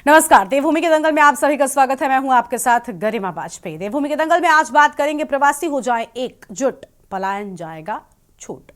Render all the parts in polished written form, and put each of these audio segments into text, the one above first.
नमस्कार, देवभूमि के दंगल में आप सभी का स्वागत है। मैं हूं आपके साथ गरिमा वाजपेयी। देवभूमि के दंगल में आज बात करेंगे प्रवासी हो जाए एकजुट, पलायन जाएगा छूट।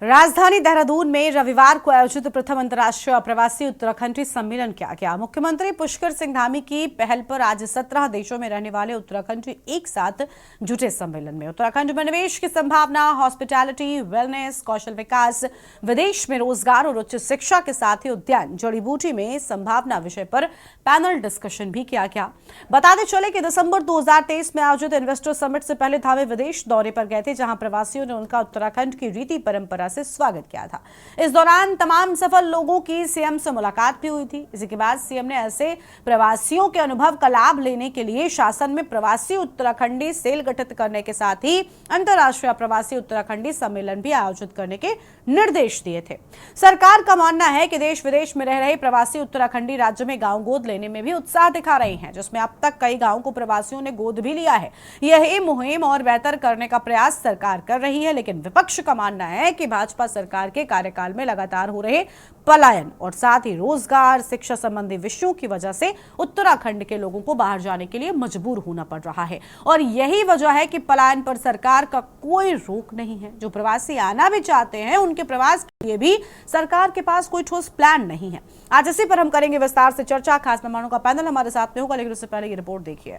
राजधानी देहरादून में रविवार को आयोजित प्रथम अंतर्राष्ट्रीय प्रवासी उत्तराखंडी सम्मेलन किया गया। मुख्यमंत्री पुष्कर सिंह धामी की पहल पर आज 17 देशों में रहने वाले उत्तराखंडी एक साथ जुटे सम्मेलन में उत्तराखंड में निवेश की संभावना, हॉस्पिटैलिटी, वेलनेस, कौशल विकास, विदेश में रोजगार और उच्च शिक्षा के साथ ही उद्यान, जड़ी बूटी में संभावना विषय पर पैनल डिस्कशन भी किया गया। बताते चले कि दिसंबर 2023 में आयोजित इन्वेस्टर समिट से पहले धामी विदेश दौरे पर गए थे, जहां प्रवासियों ने उनका उत्तराखंड की रीति परंपरा से स्वागत किया था। इस दौरान तमाम सफल लोगों की सीएम से मुलाकात भी हुई थी। इसी के बाद सीएम ने ऐसे प्रवासियों के अनुभव का लाभ लेने के लिए शासन में प्रवासी उत्तराखंडी सेल गठित करने के साथ ही अंतर्राष्ट्रीय प्रवासी उत्तराखंडी सम्मेलन भी आयोजित करने के निर्देश दिए थे। सरकार का मानना है कि देश विदेश में रह रहे प्रवासी उत्तराखंडी राज्य में गांव गोद लेने में भी उत्साह दिखा रहे हैं, जिसमें अब तक कई गांवों को प्रवासियों ने गोद भी लिया है। यह मुहिम और बेहतर करने का प्रयास सरकार कर रही है, लेकिन विपक्ष का मानना है कि भाजपा सरकार के कार्यकाल में लगातार हो रहे पलायन और साथ ही रोजगार, शिक्षा संबंधी विषयों की वजह से उत्तराखंड के लोगों को बाहर जाने के लिए मजबूर होना पड़ रहा है। और यही वजह है कि पलायन पर सरकार का कोई रोक नहीं है। जो प्रवासी आना भी चाहते हैं, उनके प्रवास के लिए भी सरकार के पास कोई ठोस प्लान नहीं है। आज इसी पर हम करेंगे विस्तार से चर्चा। खास मेहमानों का पैनल हमारे साथ में होगा, लेकिन उससे पहले ये रिपोर्ट देखिए।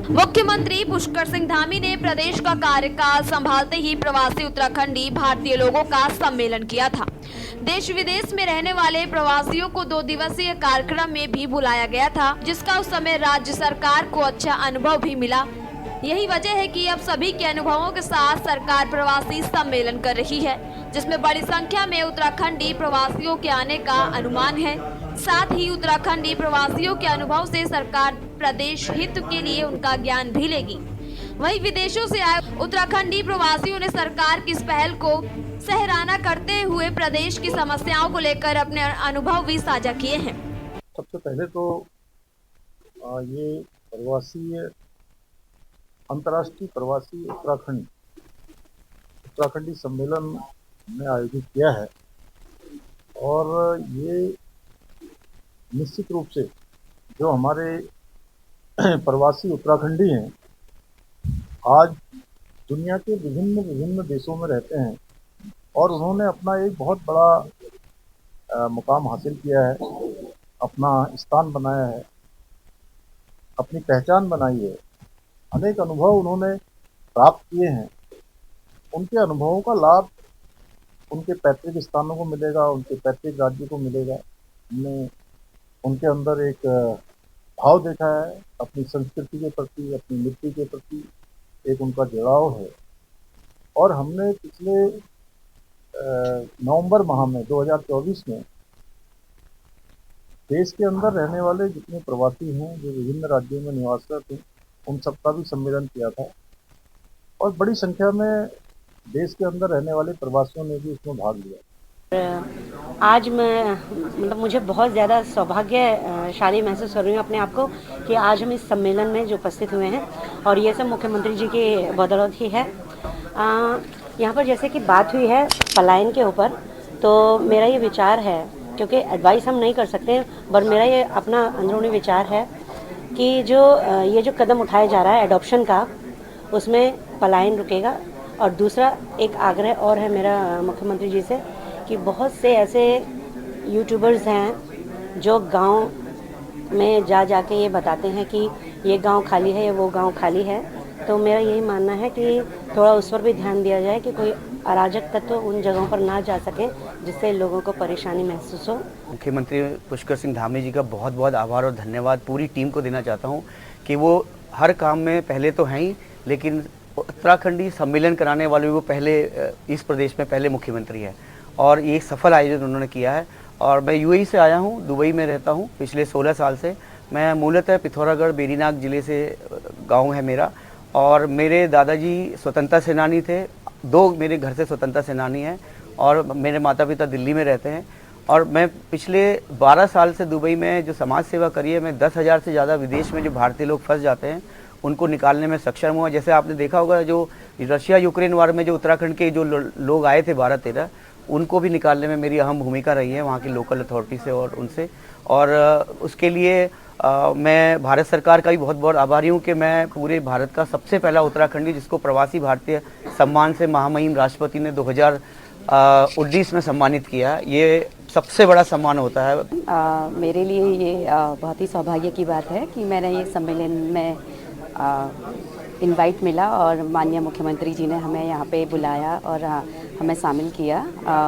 मुख्यमंत्री पुष्कर सिंह धामी ने प्रदेश का कार्यकाल संभालते ही प्रवासी उत्तराखंडी भारतीय लोगों का सम्मेलन किया था। देश विदेश में रहने वाले प्रवासियों को 2 दिवसीय कार्यक्रम में भी बुलाया गया था, जिसका उस समय राज्य सरकार को अच्छा अनुभव भी मिला। यही वजह है कि अब सभी के अनुभवों के साथ सरकार प्रवासी सम्मेलन कर रही है, जिसमें बड़ी संख्या में उत्तराखंडी प्रवासियों के आने का अनुमान है। साथ ही उत्तराखंडी प्रवासियों के अनुभव से सरकार प्रदेश हित के लिए उनका ज्ञान भी लेगी। वहीं विदेशों से आए उत्तराखंडी प्रवासियों ने सरकार की इस पहल को सराहना करते हुए प्रदेश की समस्याओं को लेकर अपने अनुभव भी साझा किए हैं। सबसे पहले तो ये अंतर्राष्ट्रीय प्रवासी उत्तराखंडी सम्मेलन ने आयोजित किया है, और ये निश्चित रूप से जो हमारे प्रवासी उत्तराखंडी हैं, आज दुनिया के विभिन्न देशों में रहते हैं और उन्होंने अपना एक बहुत बड़ा मुकाम हासिल किया है, अपना स्थान बनाया है, अपनी पहचान बनाई है। अनेक अनुभव उन्होंने प्राप्त किए हैं। उनके अनुभवों का लाभ उनके पैतृक स्थानों को मिलेगा, उनके पैतृक राज्य को मिलेगा। हमने उनके अंदर एक भाव देखा है, अपनी संस्कृति के प्रति, अपनी मिट्टी के प्रति एक उनका जुड़ाव है। और हमने पिछले नवंबर माह में 2024 में देश के अंदर रहने वाले जितने प्रवासी हैं, जो विभिन्न राज्यों में निवासरत हैं, उन सबका भी सम्मेलन किया था, और बड़ी संख्या में देश के अंदर रहने वाले प्रवासियों ने भी इसमें भाग लिया। आज मैं मुझे बहुत ज़्यादा सौभाग्यशाली महसूस कर रही हूँ अपने आप को कि आज हम इस सम्मेलन में जो उपस्थित हुए हैं, और ये सब मुख्यमंत्री जी की बदौलत ही है। यहाँ पर जैसे कि बात हुई है पलायन के ऊपर, तो मेरा ये विचार है, क्योंकि एडवाइस हम नहीं कर सकते, पर मेरा ये अपना अंदरूनी विचार है कि ये जो कदम उठाया जा रहा है एडॉप्शन का, उसमें पलायन रुकेगा। और दूसरा एक आग्रह और है मेरा मुख्यमंत्री जी से कि बहुत से ऐसे यूट्यूबर्स हैं जो गांव में जाके ये बताते हैं कि ये गांव खाली है या वो गांव खाली है। तो मेरा यही मानना है कि थोड़ा उस पर भी ध्यान दिया जाए कि कोई अराजक तत्व उन जगहों पर ना जा सके, जिससे लोगों को परेशानी महसूस हो। मुख्यमंत्री पुष्कर सिंह धामी जी का बहुत बहुत आभार और धन्यवाद पूरी टीम को देना चाहता हूं कि वो हर काम में पहले तो हैं ही, लेकिन उत्तराखंडी सम्मेलन कराने वाले वो पहले इस प्रदेश में पहले मुख्यमंत्री है, और ये सफल आयोजन उन्होंने किया है। और मैं यूएई से आया हूँ, दुबई में रहता हूँ पिछले 16 साल से। मैं मूलतः पिथौरागढ़ बेरीनाग ज़िले से गांव है मेरा, और मेरे दादाजी स्वतंत्रता सेनानी थे। 2 मेरे घर से स्वतंत्रता सेनानी हैं, और मेरे माता पिता दिल्ली में रहते हैं। और मैं पिछले 12 साल से दुबई में जो समाज सेवा करी है, मैं 10,000 से ज़्यादा विदेश में जो भारतीय लोग फंस जाते हैं उनको निकालने में सक्षम हुआ। जैसे आपने देखा होगा जो रशिया यूक्रेन वार में जो उत्तराखंड के जो लोग आए थे 12-13, उनको भी निकालने में मेरी अहम भूमिका रही है वहाँ की लोकल अथॉरिटी से और उनसे। और उसके लिए मैं भारत सरकार का भी बहुत बहुत आभारी हूँ कि मैं पूरे भारत का सबसे पहला उत्तराखंडी जिसको प्रवासी भारतीय सम्मान से महामहिम राष्ट्रपति ने 2019 में सम्मानित किया। ये सबसे बड़ा सम्मान होता है। मेरे लिए ये बहुत ही सौभाग्य की बात है कि मैंने ये सम्मेलन में इनवाइट मिला और माननीय मुख्यमंत्री जी ने हमें यहाँ पे बुलाया और हमें शामिल किया।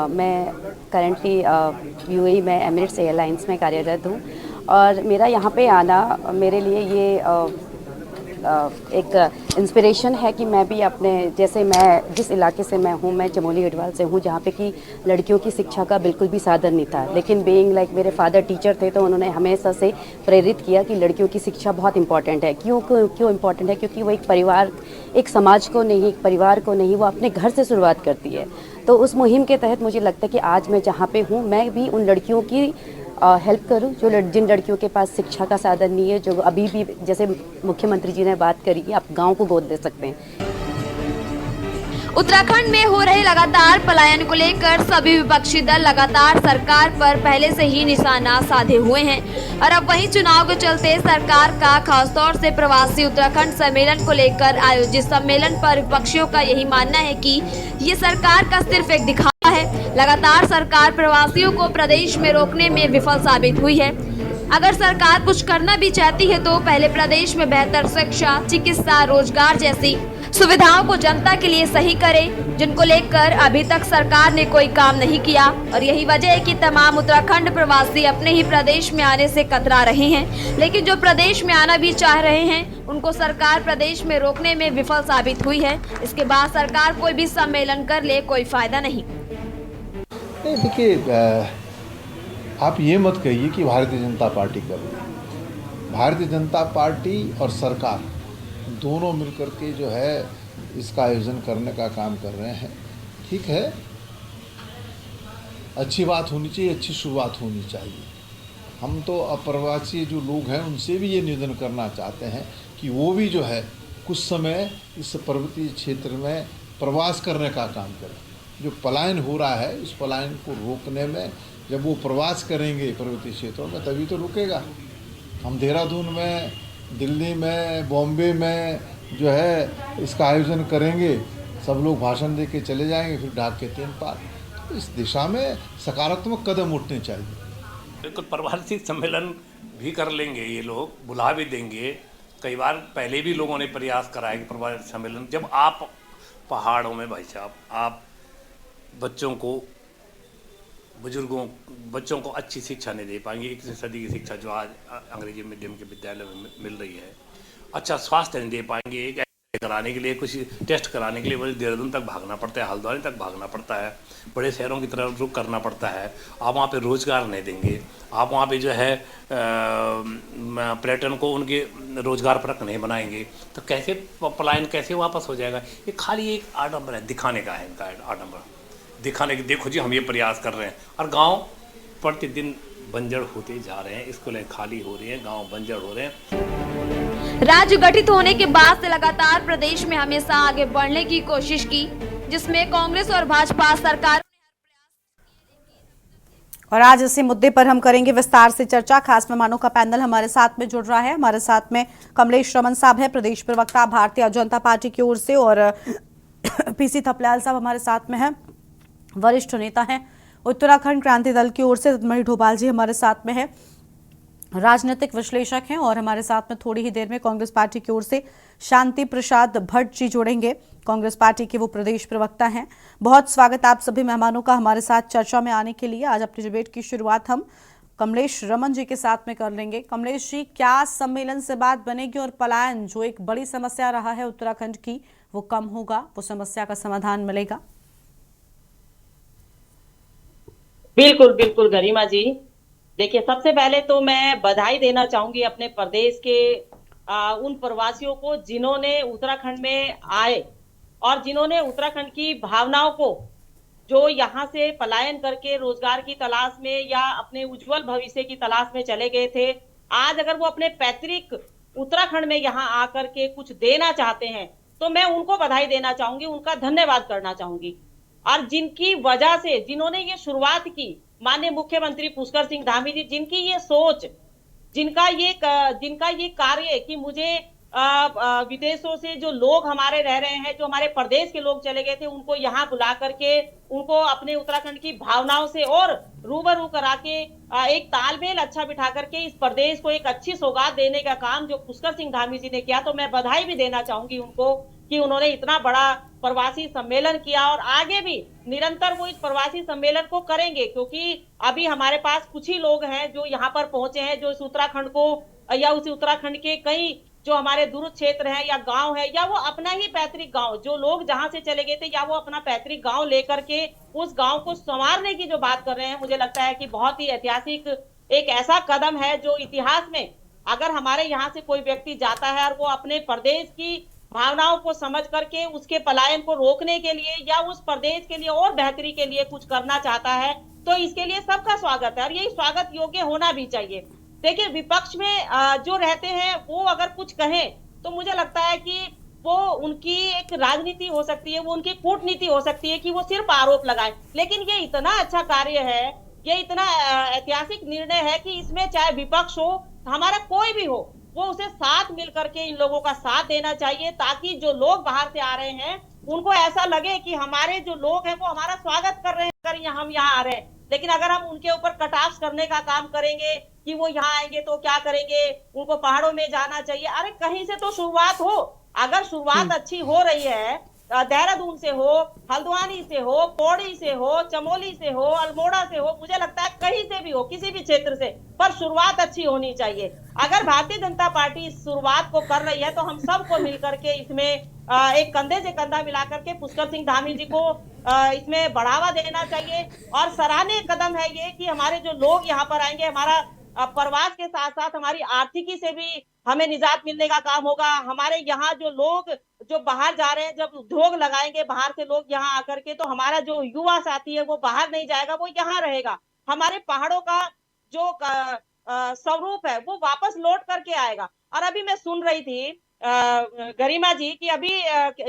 मैं करंटली यूएई में एमिरेट्स एयरलाइंस में कार्यरत हूँ और मेरा यहाँ पे आना मेरे लिए ये एक इंस्पिरेशन है कि मैं भी अपने जैसे मैं जिस इलाके से मैं हूँ, मैं चमोली गढ़वाल से हूँ जहाँ पे कि लड़कियों की शिक्षा का बिल्कुल भी साधन नहीं था, लेकिन बीइंग लाइक मेरे फादर टीचर थे तो उन्होंने हमेशा से प्रेरित किया कि लड़कियों की शिक्षा बहुत इंपॉर्टेंट है। क्यों इंपॉर्टेंट है? क्योंकि वो एक परिवार, एक समाज को नहीं, एक परिवार को नहीं, वो अपने घर से शुरुआत करती है। तो उस मुहिम के तहत मुझे लगता है कि आज मैं जहाँ पे हूँ मैं भी उन लड़कियों की हेल्प करूं जिन लड़कियों के पास शिक्षा का साधन नहीं है, जो अभी भी जैसे मुख्यमंत्री जी ने बात करी आप गांव को गोद दे सकते हैं। उत्तराखंड में हो रहे लगातार पलायन को लेकर सभी विपक्षी दल लगातार सरकार पर पहले से ही निशाना साधे हुए हैं और अब वहीं चुनाव के चलते सरकार का खासतौर से प्रवासी उत्तराखंड सम्मेलन को लेकर आयोजित सम्मेलन पर विपक्षियों का यही मानना है कि ये सरकार का सिर्फ एक दिखावा है। लगातार सरकार प्रवासियों को प्रदेश में रोकने में विफल साबित हुई है। अगर सरकार कुछ करना भी चाहती है तो पहले प्रदेश में बेहतर शिक्षा, चिकित्सा, रोजगार जैसी सुविधाओं को जनता के लिए सही करे, जिनको लेकर अभी तक सरकार ने कोई काम नहीं किया। और यही वजह है कि तमाम उत्तराखंड प्रवासी अपने ही प्रदेश में आने से कतरा रहे हैं, लेकिन जो प्रदेश में आना भी चाह रहे हैं उनको सरकार प्रदेश में रोकने में विफल साबित हुई है। इसके बाद सरकार कोई भी सम्मेलन कर ले कोई फायदा नहीं। देखिए, आप ये मत कहिए कि भारतीय जनता पार्टी कर रही है। भारतीय जनता पार्टी और सरकार दोनों मिलकर के जो है इसका आयोजन करने का काम कर रहे हैं। ठीक है, अच्छी बात होनी चाहिए, अच्छी शुरुआत होनी चाहिए। हम तो अप्रवासी जो लोग हैं उनसे भी ये निवेदन करना चाहते हैं कि वो भी जो है कुछ समय इस पर्वतीय क्षेत्र में प्रवास करने का काम करें। जो पलायन हो रहा है इस पलायन को रोकने में जब वो प्रवास करेंगे पर्वतीय क्षेत्रों में तभी तो रुकेगा। हम देहरादून में, दिल्ली में, बॉम्बे में जो है इसका आयोजन करेंगे, सब लोग भाषण दे के चले जाएंगे, फिर ढाक के 3 पार। तो इस दिशा में सकारात्मक कदम उठने चाहिए। बिल्कुल, प्रवासी सम्मेलन भी कर लेंगे, ये लोग बुला भी देंगे। कई बार पहले भी लोगों ने प्रयास करा है कि प्रवासी सम्मेलन, जब आप पहाड़ों में भाई साहब आप बच्चों को, बुजुर्गों, बच्चों को अच्छी शिक्षा नहीं दे पाएंगे। 21वीं सदी की शिक्षा जो आज अंग्रेजी मीडियम के विद्यालय में मिल रही है, अच्छा स्वास्थ्य नहीं दे पाएंगे। एक कराने के लिए, कुछ टेस्ट कराने के लिए मुझे देहरादून तक भागना पड़ता है, हल्द्वानी तक भागना पड़ता है, बड़े शहरों की तरफ रुख करना पड़ता है। आप वहाँ पे रोज़गार नहीं देंगे, आप वहाँ पे जो है पर्यटन को उनके रोज़गार परक नहीं बनाएंगे, तो कैसे पलायन कैसे वापस हो जाएगा? ये खाली एक आडंबर है, दिखाने का है इनका आडंबर, दिखाने की देखो जी हम ये प्रयास कर रहे हैं। और गांव प्रतिदिन बंजर होते जा रहे हैं, स्कूलें खाली हो रही हैं, गांव बंजर हो रहे हैं। राज्य गठित होने के बाद से लगातार प्रदेश में हमेशा आगे बढ़ने की कोशिश की, जिसमें कांग्रेस और भाजपा सरकार। और आज इसी मुद्दे पर हम करेंगे विस्तार से चर्चा। खास मेहमानों का पैनल हमारे साथ में जुड़ रहा है। हमारे साथ में कमलेश रमन साहब है, प्रदेश प्रवक्ता भारतीय जनता पार्टी की ओर से, और पीसी थपलियाल साहब हमारे साथ में हैं, वरिष्ठ नेता हैं उत्तराखंड क्रांति दल की ओर से। मणि ढोभाल जी हमारे साथ में है, राजनीतिक विश्लेषक हैं, और हमारे साथ में थोड़ी ही देर में कांग्रेस पार्टी की ओर से शांति प्रसाद भट्ट जी जुड़ेंगे। कांग्रेस पार्टी के वो प्रदेश प्रवक्ता हैं। बहुत स्वागत आप सभी मेहमानों का हमारे साथ चर्चा में आने के लिए। आज अपनी डिबेट की शुरुआत हम कमलेश रमन जी के साथ में कर लेंगे। कमलेश जी, क्या सम्मेलन से बात बनेगी और पलायन जो एक बड़ी समस्या रहा है उत्तराखंड की वो कम होगा, वो समस्या का समाधान मिलेगा? बिल्कुल बिल्कुल गरिमा जी, देखिए सबसे पहले तो मैं बधाई देना चाहूंगी अपने प्रदेश के उन प्रवासियों को जिन्होंने उत्तराखंड में आए और जिन्होंने उत्तराखंड की भावनाओं को जो यहाँ से पलायन करके रोजगार की तलाश में या अपने उज्जवल भविष्य की तलाश में चले गए थे, आज अगर वो अपने पैतृक उत्तराखंड में यहाँ आकर के कुछ देना चाहते हैं तो मैं उनको बधाई देना चाहूंगी, उनका धन्यवाद करना चाहूंगी। और जिनकी वजह से, जिन्होंने ये शुरुआत की, माननीय मुख्यमंत्री पुष्कर सिंह धामी जी, जिनकी ये सोच, जिनका ये कार्य कि मुझे विदेशों से जो लोग हमारे रह रहे हैं, जो हमारे प्रदेश के लोग चले गए थे, उनको यहाँ बुला करके उनको अपने उत्तराखंड की भावनाओं से और रूबरू करा के एक तालमेल अच्छा बिठा करके इस प्रदेश को एक अच्छी सौगात देने का काम जो पुष्कर सिंह धामी जी ने किया, तो मैं बधाई भी देना चाहूंगी उनको कि उन्होंने इतना बड़ा प्रवासी सम्मेलन किया और आगे भी निरंतर वो इस प्रवासी सम्मेलन को करेंगे, क्योंकि अभी हमारे पास कुछ ही लोग हैं जो यहाँ पर पहुंचे हैं, जो इस उत्तराखंड को या उस उत्तराखंड के कई जो हमारे दूर क्षेत्र है या गांव है या वो अपना ही पैतृक गांव, जो लोग जहां से चले गए थे या वो अपना पैतृक गांव लेकर के उस गांव को संवारने की जो बात कर रहे हैं, मुझे लगता है कि बहुत ही ऐतिहासिक एक ऐसा कदम है जो इतिहास में, अगर हमारे यहाँ से कोई व्यक्ति जाता है और वो अपने प्रदेश की भावनाओं को समझ करके उसके पलायन को रोकने के लिए या उस प्रदेश के लिए और बेहतरी के लिए कुछ करना चाहता है, तो इसके लिए सबका स्वागत है और यही स्वागत योग्य होना भी चाहिए। देखिए, विपक्ष में जो रहते हैं वो अगर कुछ कहें तो मुझे लगता है कि वो उनकी एक राजनीति हो सकती है, वो उनकी कूटनीति हो सकती है कि वो सिर्फ आरोप लगाएं, लेकिन ये इतना अच्छा कार्य है, ये इतना ऐतिहासिक निर्णय है कि इसमें चाहे विपक्ष हो, हमारा कोई भी हो, वो उसे साथ मिल करके इन लोगों का साथ देना चाहिए, ताकि जो लोग बाहर से आ रहे हैं उनको ऐसा लगे कि हमारे जो लोग हैं वो हमारा स्वागत कर रहे हैं, हम यहाँ आ रहे हैं। लेकिन अगर हम उनके ऊपर कटाक्ष करने का काम करेंगे कि वो यहाँ आएंगे तो क्या करेंगे, उनको पहाड़ों में जाना चाहिए, अरे कहीं से तो शुरुआत हो। अगर शुरुआत अच्छी हो रही है, देहरादून से हो, हल्द्वानी से हो, पौड़ी से हो, चमोली से हो, अल्मोड़ा से हो, मुझे लगता है कहीं से भी हो, किसी भी क्षेत्र से, पर शुरुआत अच्छी होनी चाहिए। अगर भारतीय जनता पार्टी इस शुरुआत को कर रही है तो हम सबको मिलकर के इसमें एक कंधे से कंधा मिलाकर के पुष्कर सिंह धामी जी को इसमें बढ़ावा देना चाहिए। और सराहनीय कदम है ये कि हमारे जो लोग यहाँ पर आएंगे, हमारा प्रवास के साथ साथ हमारी आर्थिकी से भी हमें निजात मिलने का काम होगा। हमारे यहाँ जो लोग जो बाहर जा रहे हैं, जब उद्योग लगाएंगे बाहर से लोग यहाँ आकर के, तो हमारा जो युवा साथी है वो बाहर नहीं जाएगा, वो यहाँ रहेगा। हमारे पहाड़ों का जो स्वरूप है वो वापस लौट करके आएगा। और अभी मैं सुन रही थी गरिमा जी की अभी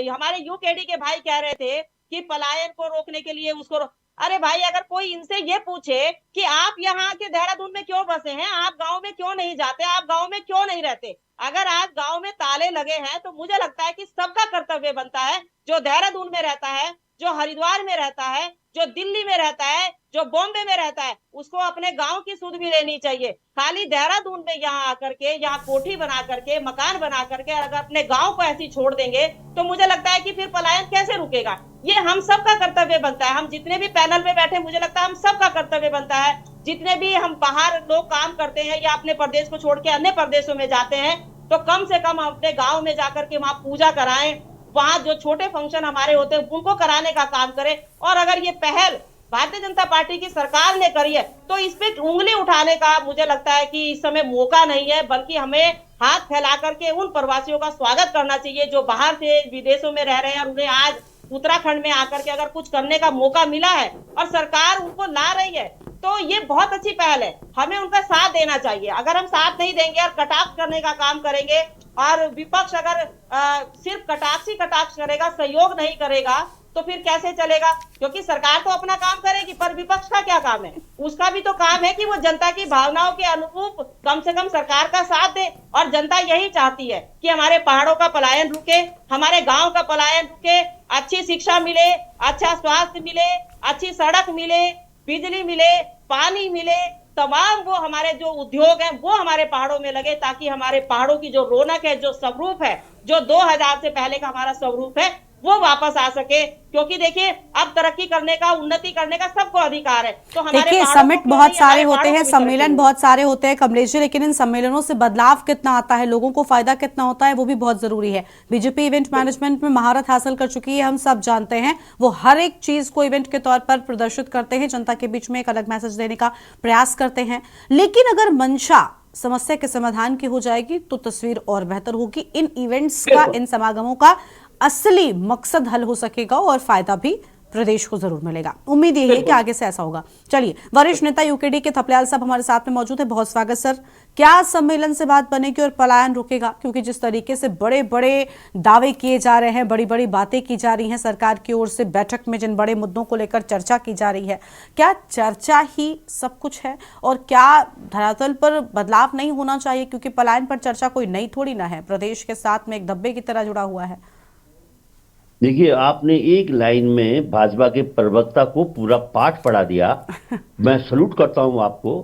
हमारे यूकेडी के भाई कह रहे थे कि पलायन को रोकने के लिए उसको अरे भाई, अगर कोई इनसे ये पूछे कि आप यहाँ के देहरादून में क्यों बसे हैं, आप गांव में क्यों नहीं जाते, आप गांव में क्यों नहीं रहते, अगर आज गांव में ताले लगे हैं तो मुझे लगता है कि सबका कर्तव्य बनता है, जो देहरादून में रहता है, जो हरिद्वार में रहता है, जो दिल्ली में रहता है, जो बॉम्बे में रहता है, उसको अपने गांव की सुध भी लेनी चाहिए। खाली देहरादून में यहाँ आकर के, यहाँ कोठी बना करके, मकान बना करके अगर अपने गांव को ऐसी छोड़ देंगे तो मुझे लगता है कि फिर पलायन कैसे रुकेगा। ये हम सबका कर्तव्य बनता है। हम जितने भी पैनल में बैठे, मुझे लगता है हम सबका कर्तव्य बनता है, जितने भी हम बाहर लोग काम करते हैं या अपने प्रदेश को छोड़ के अन्य प्रदेशों में जाते हैं, तो कम से कम अपने गाँव में जाकर के वहाँ पूजा कराएं, वहां जो छोटे फंक्शन हमारे होते हैं उनको कराने का काम करें। और अगर ये पहल भारतीय जनता पार्टी की सरकार ने करी है तो इस पे उंगली उठाने का मुझे लगता है कि इस समय मौका नहीं है, बल्कि हमें हाथ फैला करके उन प्रवासियों का स्वागत करना चाहिए जो बाहर से विदेशों में रह रहे हैं और उन्हें आज उत्तराखंड में आकर के अगर कुछ करने का मौका मिला है और सरकार उनको ला रही है, तो ये बहुत अच्छी पहल है, हमें उनका साथ देना चाहिए। अगर हम साथ नहीं देंगे और कटाक्ष करने का काम करेंगे और विपक्ष अगर सिर्फ कटाक्ष ही कटाक्ष करेगा, सहयोग नहीं करेगा, तो फिर कैसे चलेगा। क्योंकि सरकार तो अपना काम करेगी, पर विपक्ष का क्या काम है, उसका भी तो काम है कि वो जनता की भावनाओं के अनुरूप कम से कम सरकार का साथ दे। और जनता यही चाहती है कि हमारे पहाड़ों का पलायन रुके, हमारे गांव का पलायन रुके, अच्छी शिक्षा मिले, अच्छा स्वास्थ्य मिले, अच्छी सड़क मिले, बिजली मिले, पानी मिले, तमाम वो हमारे जो उद्योग हैं वो हमारे पहाड़ों में लगे, ताकि हमारे पहाड़ों की जो रौनक है, जो स्वरूप है, जो 2000 से पहले का हमारा स्वरूप है, वो वापस आ सके। क्योंकि देखिए, अब तरक्की करने का, उन्नति करने का सबको अधिकार है। तो हमारे देखिए, समिट बहुत सारे होते हैं, सम्मेलन बहुत सारे होते हैं कमलेश जी, लेकिन इन सम्मेलनों से बदलाव कितना आता है, लोगों को फायदा कितना होता है, वो भी बहुत जरूरी है। बीजेपी इवेंट मैनेजमेंट में महारत हासिल कर चुकी है, हम सब जानते हैं। वो हर एक चीज को इवेंट के तौर पर प्रदर्शित करते हैं, जनता के बीच में एक अलग मैसेज देने का प्रयास करते हैं। लेकिन अगर मंशा समस्या के समाधान की हो जाएगी तो तस्वीर और बेहतर होगी। इन इवेंट्स का, इन समागमों का असली मकसद हल हो सकेगा और फायदा भी प्रदेश को जरूर मिलेगा। उम्मीद यही है कि आगे से ऐसा होगा। चलिए, वरिष्ठ नेता यूकेडी के थपलियाल साहब हमारे साथ में मौजूद है। बहुत स्वागत सर। क्या सम्मेलन से बात बनेगी और पलायन रुकेगा? क्योंकि जिस तरीके से बड़े बड़े दावे किए जा रहे हैं, बड़ी बड़ी बातें की जा रही हैं सरकार की ओर से, बैठक में जिन बड़े मुद्दों को लेकर चर्चा की जा रही है, क्या चर्चा ही सब कुछ है और क्या धरातल पर बदलाव नहीं होना चाहिए? क्योंकि पलायन पर चर्चा कोई नई थोड़ी ना है, प्रदेश के साथ में एक धब्बे की तरह जुड़ा हुआ है। देखिए, आपने एक लाइन में भाजपा के प्रवक्ता को पूरा पाठ पढ़ा दिया। मैं सलूट करता हूं आपको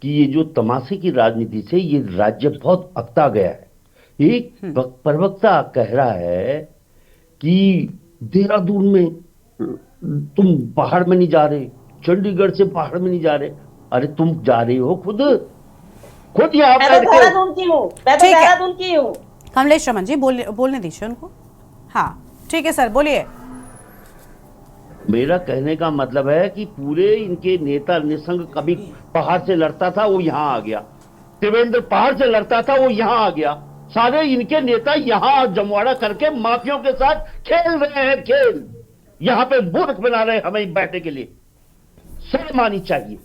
कि ये जो तमाशे की राजनीति से ये राज्य बहुत अकता गया है। एक प्रवक्ता कह रहा है कि देहरादून में तुम पहाड़ में नहीं जा रहे, चंडीगढ़ से पहाड़ में नहीं जा रहे। अरे तुम जा रहे हो खुद यहाँ मैं तो देहरादून की हूँ, मैं तो देहरादून की हूँ। कमलेश रमन जी बोलने दीजिए उनको। हाँ ठीक है सर, बोलिए। मेरा कहने का मतलब है कि पूरे इनके नेता निसंग, कभी पहाड़ से लड़ता था वो यहां आ गया, त्रिवेंद्र पहाड़ से लड़ता था वो यहां आ गया। सारे इनके नेता यहां जमवाड़ा करके माफियों के साथ खेल रहे हैं खेल। यहां पे मूर्ख बना रहे हमें बैठने के लिए। शर्म आनी चाहिए।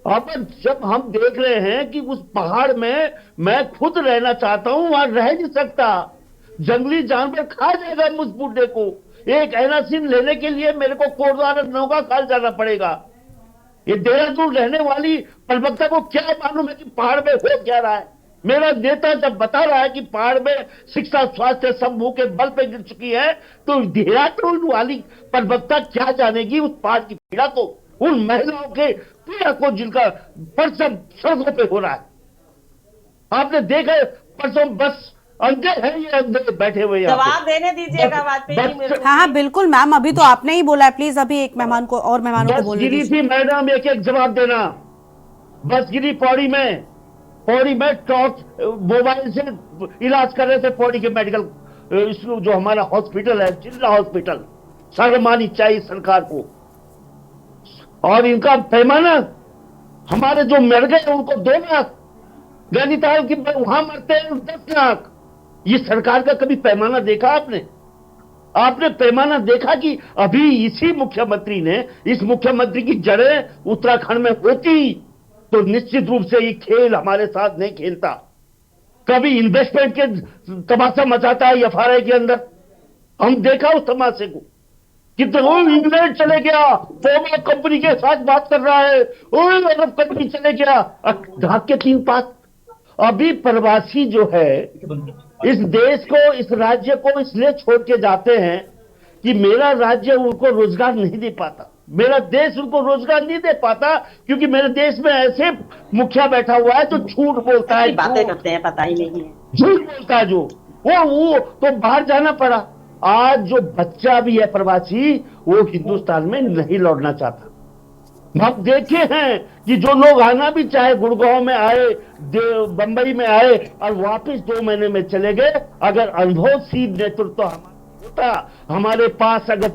अब जब हम देख रहे हैं कि उस पहाड़ में मैं खुद रहना चाहता हूं, वहां रह नहीं सकता, जंगली जानवर खा जाएगा मुझ बूढ़े को। एक एनासिन लेने के लिए मेरे को कोटद्वार नौका खाल जाना पड़ेगा। ये देहरादून रहने वाली प्रवक्ता को क्या मालूम है कि पहाड़ में हो क्या रहा है? मेरा नेता जब बता रहा है कि पहाड़ में शिक्षा स्वास्थ्य सब मुंह के बल पे गिर चुकी है, तो देहरादून वाली प्रवक्ता क्या जानेगी उस पहाड़ की पीड़ा को, उन महिलाओं के पीड़ा को जिनका परसम सड़कों पे हो रहा है। आपने देखा परसों बस अंदर है, ये अंदर बैठे हुए जवाब देने दीजिएगा वाजपेयी जी। हाँ बिल्कुल मैम, अभी तो आपने ही बोला है, प्लीज अभी एक मेहमान को और मेहमानों को बोलने गिरी थी मैडम, एक एक जवाब देना। बस गिरी पौड़ी में टॉर्च मोबाइल से इलाज कर रहे थे पौड़ी के मेडिकल जो हमारा हॉस्पिटल है, जिला हॉस्पिटल। शर्म आनी चाहिए सरकार को। और इनका पैमाना, हमारे जो मर गए उनको 2 लाख, नैनीताल की वहां मरते हैं 10 लाख। ये सरकार का कभी पैमाना देखा आपने पैमाना देखा कि अभी इसी मुख्यमंत्री ने, इस मुख्यमंत्री की जड़ें उत्तराखंड में होती तो निश्चित रूप से ये खेल हमारे साथ नहीं खेलता। कभी इन्वेस्टमेंट के तमाशा मचाता है एफआरआई के अंदर, हम देखा उस तमाशे को। कितना इंग्लैंड चले गया, फोमा कंपनी के साथ बात कर रहा है, अरब कंपनी चले गया, ढाक के 3 पास। अभी प्रवासी जो है इस देश को, इस राज्य को इसलिए छोड़ के जाते हैं कि मेरा राज्य उनको रोजगार नहीं दे पाता, मेरा देश उनको रोजगार नहीं दे पाता, क्योंकि मेरे देश में ऐसे मुखिया बैठा हुआ है जो झूठ बोलता है, बातें करते हैं, पता ही नहीं है, झूठ बोलता है जो वो तो बाहर जाना पड़ा। आज जो बच्चा भी है प्रवासी, वो हिंदुस्तान में नहीं लौटना चाहता। हम देखे हैं कि जो लोग आना भी चाहे, गुड़गांव में आए, बंबई में आए और वापस 2 महीने में चले गए। अगर अनुभवशील नेतृत्व होता, हमारे पास अगर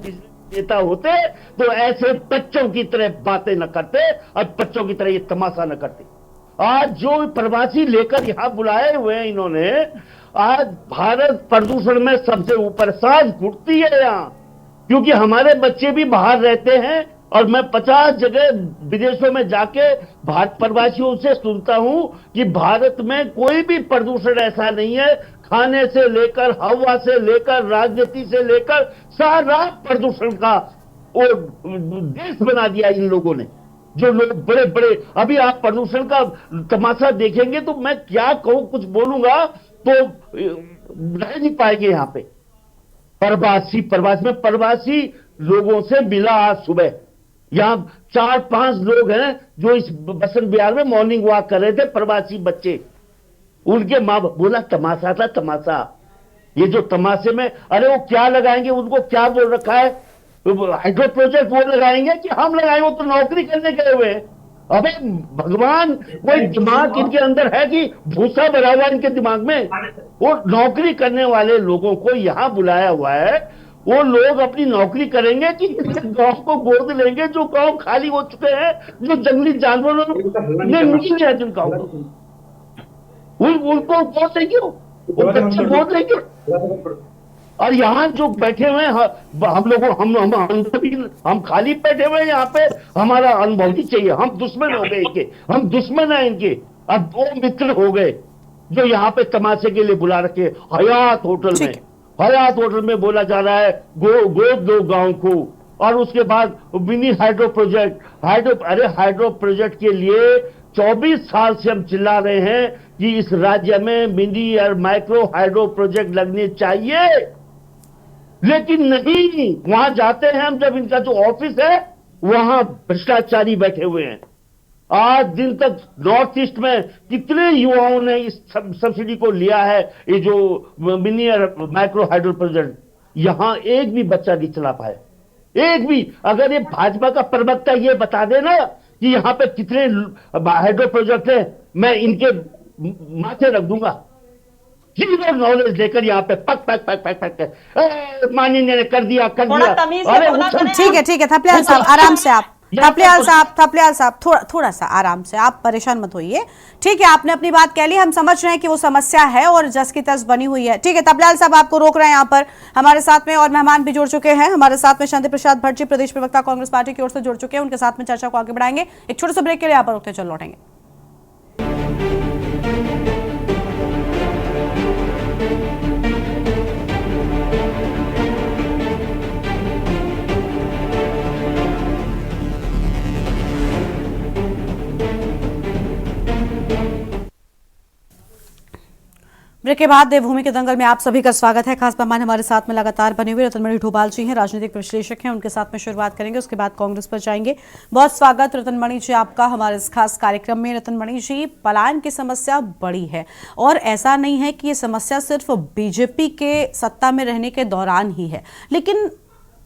नेता होते तो ऐसे बच्चों की तरह बातें न करते और बच्चों की तरह ये तमाशा न करते। आज जो प्रवासी लेकर यहां बुलाए हुए हैं इन्होंने, आज भारत प्रदूषण में सबसे ऊपर सांस घुटती है यहाँ, क्योंकि हमारे बच्चे भी बाहर रहते हैं और मैं 50 जगह विदेशों में जाके भारत प्रवासियों से सुनता हूं कि भारत में कोई भी प्रदूषण ऐसा नहीं है, खाने से लेकर, हवा से लेकर, राजनीति से लेकर, सारा प्रदूषण का वो देश बना दिया इन लोगों ने। जो लोग बड़े बड़े, अभी आप प्रदूषण का तमाशा देखेंगे तो मैं क्या कहूं, कुछ बोलूंगा तो रह नहीं पाएंगे यहाँ पे। प्रवासी लोगों से मिला आज सुबह, यहाँ 4-5 लोग हैं जो इस बसंत विहार में मॉर्निंग वॉक कर रहे थे, प्रवासी बच्चे। उनके माँ बाप बोला तमाशा था तमाशा। ये जो तमाशे में, अरे वो क्या लगाएंगे, उनको क्या बोल रखा है, हाइड्रो प्रोजेक्ट वो लगाएंगे कि हम लगाएंगे, वो तो नौकरी करने गए हुए हैं। अबे भगवान, कोई दिमाग इनके अंदर है कि भूसा भरा हुआ इनके दिमाग में? वो नौकरी करने वाले लोगों को यहाँ बुलाया हुआ है, वो लोग अपनी नौकरी करेंगे कि गांव को गोद लेंगे, जो गांव खाली हो चुके हैं, जो जंगली जानवरों ने मिल गया जिन गांव को, उनको गोद लेंगे, वो बच्चे गोद लेंगे। और यहाँ जो बैठे हुए हैं हम लोगों हम अंदर भी हम खाली बैठे हुए हैं यहाँ पे, हमारा अनुभव नहीं चाहिए। हम दुश्मन हो गए इनके, हम दुश्मन है इनके, और दो मित्र हो गए जो यहाँ पे तमाशे के लिए बुला रखे। हयात होटल में, हयात होटल में बोला जा रहा है गोद दो गांव को, और उसके बाद mini hydro project, hydro project के लिए 24 साल से हम चिल्ला रहे हैं कि इस राज्य में मिनी और माइक्रो हाइड्रो प्रोजेक्ट लगने चाहिए, लेकिन नहीं। वहां जाते हैं हम, जब इनका जो ऑफिस है वहां भ्रष्टाचारी बैठे हुए हैं। आज दिन तक नॉर्थ ईस्ट में कितने युवाओं ने इस सब्सिडी को लिया है, ये जो मिनी और माइक्रो हाइड्रो प्रोजेक्ट, यहां एक भी बच्चा नहीं चला पाया, एक भी। अगर ये भाजपा का प्रवक्ता ये बता देना कि यहाँ पे कितने हाइड्रो प्रोजेक्ट है, मैं इनके माथे रख दूंगा। जीरो नॉलेज लेकर यहाँ पे पक पक पक पक पक माननीय ने कर दिया थोड़ा तमीज से अरे बोला करें। ठीक है थपलियाल साहब, आराम से आप, थपलियाल साहब थोड़ा सा आराम से, आप परेशान मत होइए। ठीक है, आपने अपनी बात कह ली, हम समझ रहे हैं कि वो समस्या है और जस की तस बनी हुई है। ठीक है, थपलियाल साहब आपको रोक रहे हैं यहाँ पर। हमारे साथ में और मेहमान भी जुड़ चुके हैं। हमारे साथ में शांति प्रसाद भट्ट जी, प्रदेश प्रवक्ता कांग्रेस पार्टी की ओर से जुड़ चुके हैं। उनके साथ में चर्चा को आगे बढ़ाएंगे। एक छोटे से ब्रेक के लिए यहाँ पर रुकते, चल लौटेंगे। ब्रेक के बाद देवभूमि के दंगल में आप सभी का स्वागत है। खास मेहमान हमारे साथ में लगातार बने हुए रतनमणि ढोभाल जी हैं, राजनीतिक विश्लेषक हैं। उनके साथ में शुरुआत करेंगे, उसके बाद कांग्रेस पर जाएंगे। बहुत स्वागत रतनमणि जी आपका हमारे इस खास कार्यक्रम में। रतनमणि जी, पलायन की समस्या बड़ी है और ऐसा नहीं है कि ये समस्या सिर्फ बीजेपी के सत्ता में रहने के दौरान ही है, लेकिन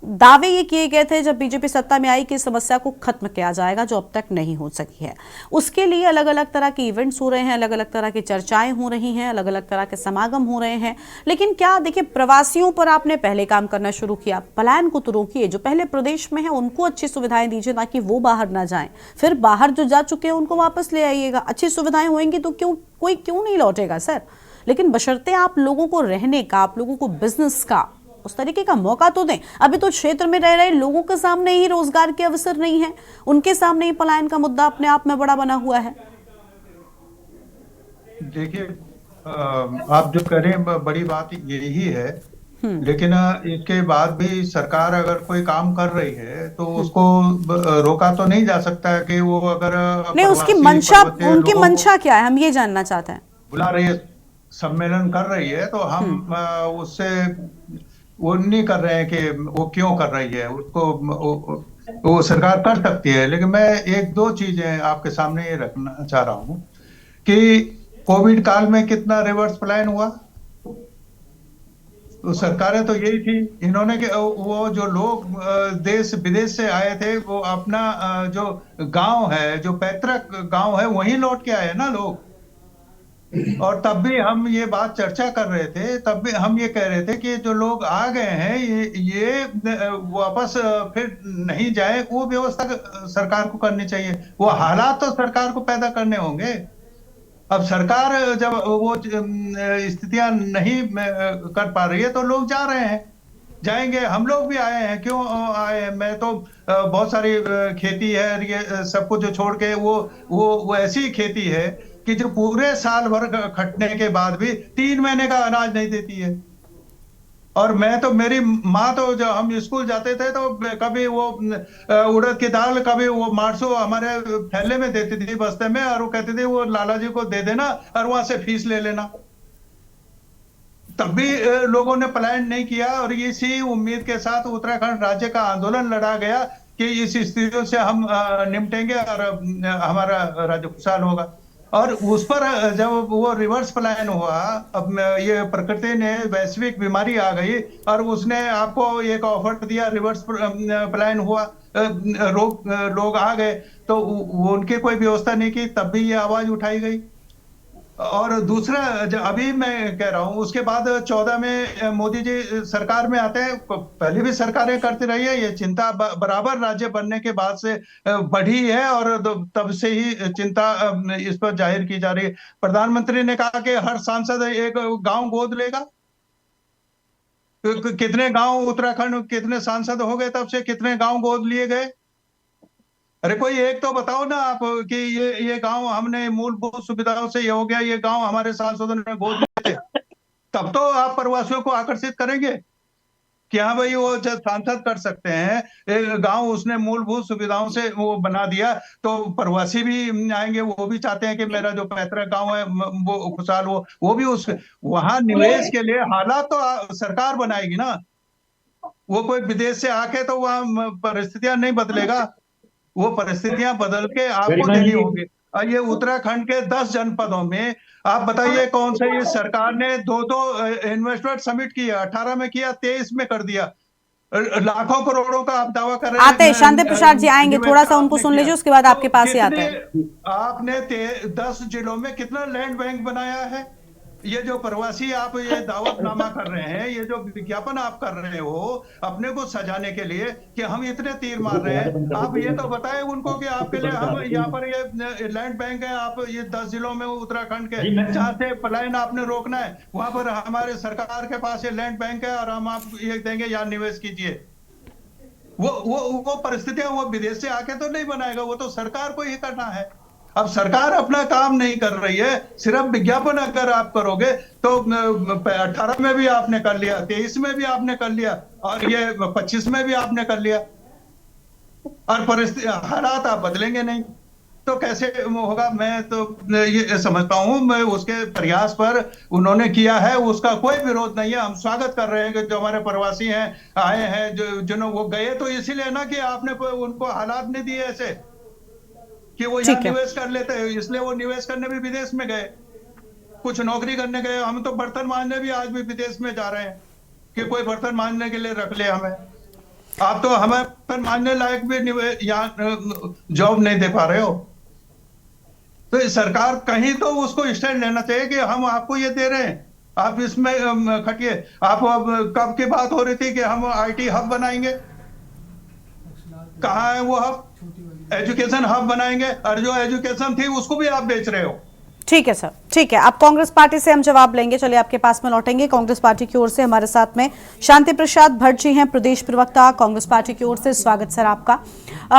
दावे ये किए गए थे जब बीजेपी सत्ता में आई कि इस समस्या को खत्म किया जाएगा, जो अब तक नहीं हो सकी है। उसके लिए अलग अलग तरह के इवेंट्स हो रहे हैं, अलग अलग तरह की चर्चाएं हो रही हैं, अलग अलग तरह के समागम हो रहे हैं। लेकिन क्या देखिए, प्रवासियों पर आपने पहले काम करना शुरू किया, पलायन को तो रोकिए। जो पहले प्रदेश में है उनको अच्छी सुविधाएं दीजिए ताकि वो बाहर ना जाएं, फिर बाहर जो जा चुके हैं उनको वापस ले आइएगा। अच्छी सुविधाएं होंगी तो क्यों नहीं लौटेगा सर। लेकिन बशर्ते आप लोगों को रहने का, आप लोगों को बिजनेस का उस तरीके का मौका तो दें। अभी तो क्षेत्र में रह रहे लोगों के सामने ही रोजगार के अवसर नहीं है, उनके सामने ही पलायन का मुद्दा अपने आप में बड़ा बना हुआ है। देखिए, आप जो कह रहे हैं बड़ी बात यही है, लेकिन इसके बाद भी सरकार अगर कोई काम कर रही है तो उसको रोका तो नहीं जा सकता है कि वो अगर नहीं, उसकी मंशा क्या है, हम ये जानना चाहते हैं। बुला रही है, सम्मेलन कर रही है, तो हम उससे वो नहीं कर रहे हैं कि वो क्यों कर रही है, उसको वो सरकार कर सकती है। लेकिन मैं एक दो चीजें आपके सामने ये रखना चाह रहा हूं कि कोविड काल में कितना रिवर्स पलायन हुआ, तो सरकारें तो यही थी, इन्होंने वो जो लोग देश विदेश से आए थे वो अपना जो गांव है, जो पैतृक गांव है, वहीं लौट के आए ना लोग। और तब भी हम ये बात चर्चा कर रहे थे, तब भी हम ये कह रहे थे कि जो लोग आ गए हैं ये वापस फिर नहीं जाए, वो व्यवस्था सरकार को करनी चाहिए। वो हालात तो सरकार को पैदा करने होंगे। अब सरकार जब वो स्थितियां नहीं कर पा रही है तो लोग जा रहे हैं, जाएंगे। हम लोग भी आए हैं, क्यों आए हैं? मैं तो बहुत सारी खेती है, ये सब कुछ जो छोड़ के वो ऐसी खेती है कि जो पूरे साल भर खटने के बाद भी 3 महीने का अनाज नहीं देती है। और मैं तो, मेरी माँ तो, जब हम स्कूल जाते थे तो कभी वो उड़द की दाल, कभी वो मारसो हमारे थैले में देती थी बस्ते में, और वो कहती थी वो लाला जी को दे देना और वहां से फीस ले लेना। तब भी लोगों ने पलायन नहीं किया, और इसी उम्मीद के साथ उत्तराखंड राज्य का आंदोलन लड़ा गया कि इस स्थितियों से हम निपटेंगे और हमारा राज्य खुशहाल होगा। और उस पर जब वो रिवर्स पलायन हुआ, अब ये प्रकृति ने वैश्विक बीमारी आ गई और उसने आपको एक ऑफर दिया, रिवर्स पलायन हुआ, लोग आ गए, तो उनकी कोई व्यवस्था नहीं की, तब भी ये आवाज उठाई गई। और दूसरा, अभी मैं कह रहा हूं, उसके बाद 14 में मोदी जी सरकार में आते हैं। पहले भी सरकारें करती रही है, ये चिंता बराबर राज्य बनने के बाद से बढ़ी है, और तब से ही चिंता इस पर जाहिर की जा रही है। प्रधानमंत्री ने कहा कि हर सांसद एक गांव गोद लेगा, कितने गांव उत्तराखंड, कितने सांसद हो गए तब से, कितने गांव गोद लिए गए? अरे कोई एक तो बताओ ना आप कि ये गांव हमने मूलभूत सुविधाओं से ये हो गया, ये गांव हमारे सांसदों ने गोद लिए थे। तब तो आप प्रवासियों को आकर्षित करेंगे कि हाँ भाई वो जब सांसद कर सकते हैं, एक गांव उसने मूलभूत सुविधाओं से वो बना दिया, तो प्रवासी भी आएंगे, वो भी चाहते हैं कि मेरा जो पैतृक गांव है वो खुशहाल हो, वो भी उस वहां निवेश के लिए हालात तो सरकार बनाएगी ना। वो कोई विदेश से आके तो वहां परिस्थितियां नहीं बदलेगा, वो परिस्थितियां बदल के आपको देनी होगी। और ये उत्तराखंड के 10 जनपदों में आप बताइए कौन से ये सरकार ने दो इन्वेस्टमेंट समिट किया, 18 में किया, 23 में कर दिया, लाखों करोड़ों का आप दावा कर रहे हैं। आते हैं शांति प्रसाद जी, आएंगे, थोड़ा सा उनको सुन लीजिए, उसके बाद आपके पास ही आते हैं। आपने 10 जिलों में कितना लैंड बैंक बनाया है? ये जो प्रवासी आप ये दावतनामा कर रहे हैं, ये जो विज्ञापन आप कर रहे हो अपने को सजाने के लिए कि हम इतने तीर मार रहे हैं, आप ये तो बताएं उनको कि आपके लिए हम यहाँ पर ये लैंड बैंक है, आप ये 10 जिलों में उत्तराखंड के जहाँ से पलायन आपने रोकना है, वहां पर हमारे सरकार के पास ये लैंड बैंक है और हम आप ये देंगे, यहाँ निवेश कीजिए। वो परिस्थितियां वो विदेश से आके तो नहीं बनाएगा, वो तो सरकार को ही करना है। अब सरकार अपना काम नहीं कर रही है, सिर्फ विज्ञापन अगर आप करोगे तो 18 में भी आपने कर लिया, 23 में भी आपने कर लिया, और ये 25 में भी आपने कर लिया, और परिस्थिति हालात आप बदलेंगे नहीं तो कैसे होगा? मैं तो ये समझता हूं, मैं उसके प्रयास पर उन्होंने किया है, उसका कोई विरोध नहीं है, हम स्वागत कर रहे हैं कि जो हमारे प्रवासी हैं आए हैं, जो जिन्होंने वो गए तो इसीलिए ना कि आपने उनको हालात नहीं दिए ऐसे कि वो यहाँ निवेश कर लेते हैं, इसलिए वो निवेश करने भी विदेश में गए, कुछ नौकरी करने गए। हम तो बर्तन मांजने भी आज भी विदेश में जा रहे हैं कि कोई बर्तन मांजने के लिए रख ले हमें। आप तो हमें बर्तन मांजने लायक भी यहाँ जॉब नहीं दे पा रहे हो। तो सरकार कहीं तो उसको स्टैंड लेना चाहिए कि हम आपको ये दे रहे हैं, आप इसमें खटिए। आप कब की बात हो रही थी कि हम IT हब बनाएंगे, कहाँ है वो हब? एजुकेशन हब बनाएंगे, और जो एजुकेशन थी उसको भी आप बेच रहे हो। ठीक है सर, ठीक है, आप कांग्रेस पार्टी से हम जवाब लेंगे। चलिए आपके पास में लौटेंगे। कांग्रेस पार्टी की ओर से हमारे साथ में शांति प्रसाद भट्ट जी हैं, प्रदेश प्रवक्ता कांग्रेस पार्टी की ओर से। स्वागत सर आपका।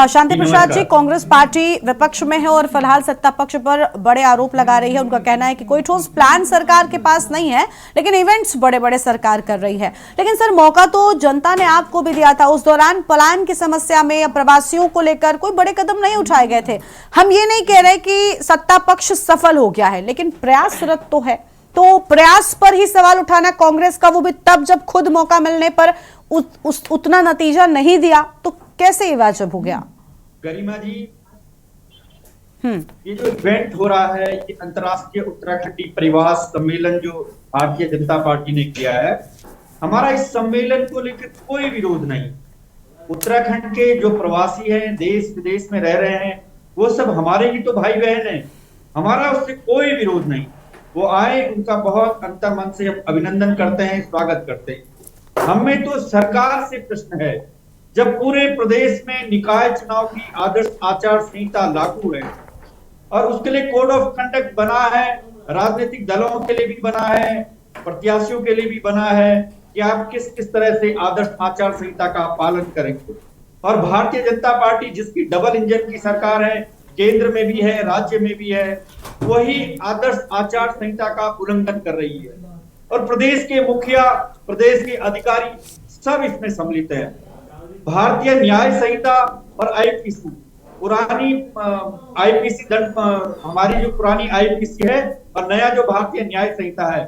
शांति प्रसाद जी, कांग्रेस पार्टी विपक्ष में है और फिलहाल सत्ता पक्ष पर बड़े आरोप लगा रही है। उनका कहना है कि कोई ठोस प्लान सरकार के पास नहीं है, लेकिन इवेंट्स बड़े बड़े सरकार कर रही है। लेकिन सर, मौका तो जनता ने आपको भी दिया था, उस दौरान पलायन की समस्या में या प्रवासियों को लेकर कोई बड़े कदम नहीं उठाए गए थे। हम ये नहीं कह रहे कि सत्ता पक्ष सफल हो गया है, लेकिन प्रयासरत तो है। तो प्रयास पर ही सवाल उठाना कांग्रेस का, वो भी तब जब खुद मौका मिलने पर उतना नतीजा नहीं दिया, तो कैसे ये वाजिब हो गया? गरिमा जी, ये जो इवेंट हो रहा है, ये अंतर्राष्ट्रीय उत्तराखंडी परिवास सम्मेलन जो भारतीय जनता पार्टी ने किया है, हमारा इस सम्मेलन को लेकर कोई विरोध नहीं। उत्तराखंड के जो प्रवासी हैं, देश विदेश में रह रहे हैं, वो सब हमारे ही तो भाई बहन हैं, हमारा उससे कोई विरोध नहीं। वो आए, उनका बहुत अंतर्मन से हम अभिनंदन करते हैं, स्वागत करते हैं। हमें तो सरकार से प्रश्न है, जब पूरे प्रदेश में निकाय चुनाव की आदर्श आचार संहिता लागू है और उसके लिए कोड ऑफ कंडक्ट बना है, राजनीतिक दलों के लिए भी बना है, प्रत्याशियों के लिए भी बना है कि आप किस तरह से आदर्श आचार संहिता का पालन करेंगे। और भारतीय जनता पार्टी जिसकी डबल इंजन की सरकार है, केंद्र में भी है, राज्य में भी है, वही आदर्श आचार संहिता का उल्लंघन कर रही है। और प्रदेश के मुखिया, प्रदेश के अधिकारी सब इसमें सम्मिलित है। भारतीय न्याय संहिता और IPC, पुरानी IPC दंड, हमारी जो पुरानी IPC है और नया जो भारतीय न्याय संहिता है,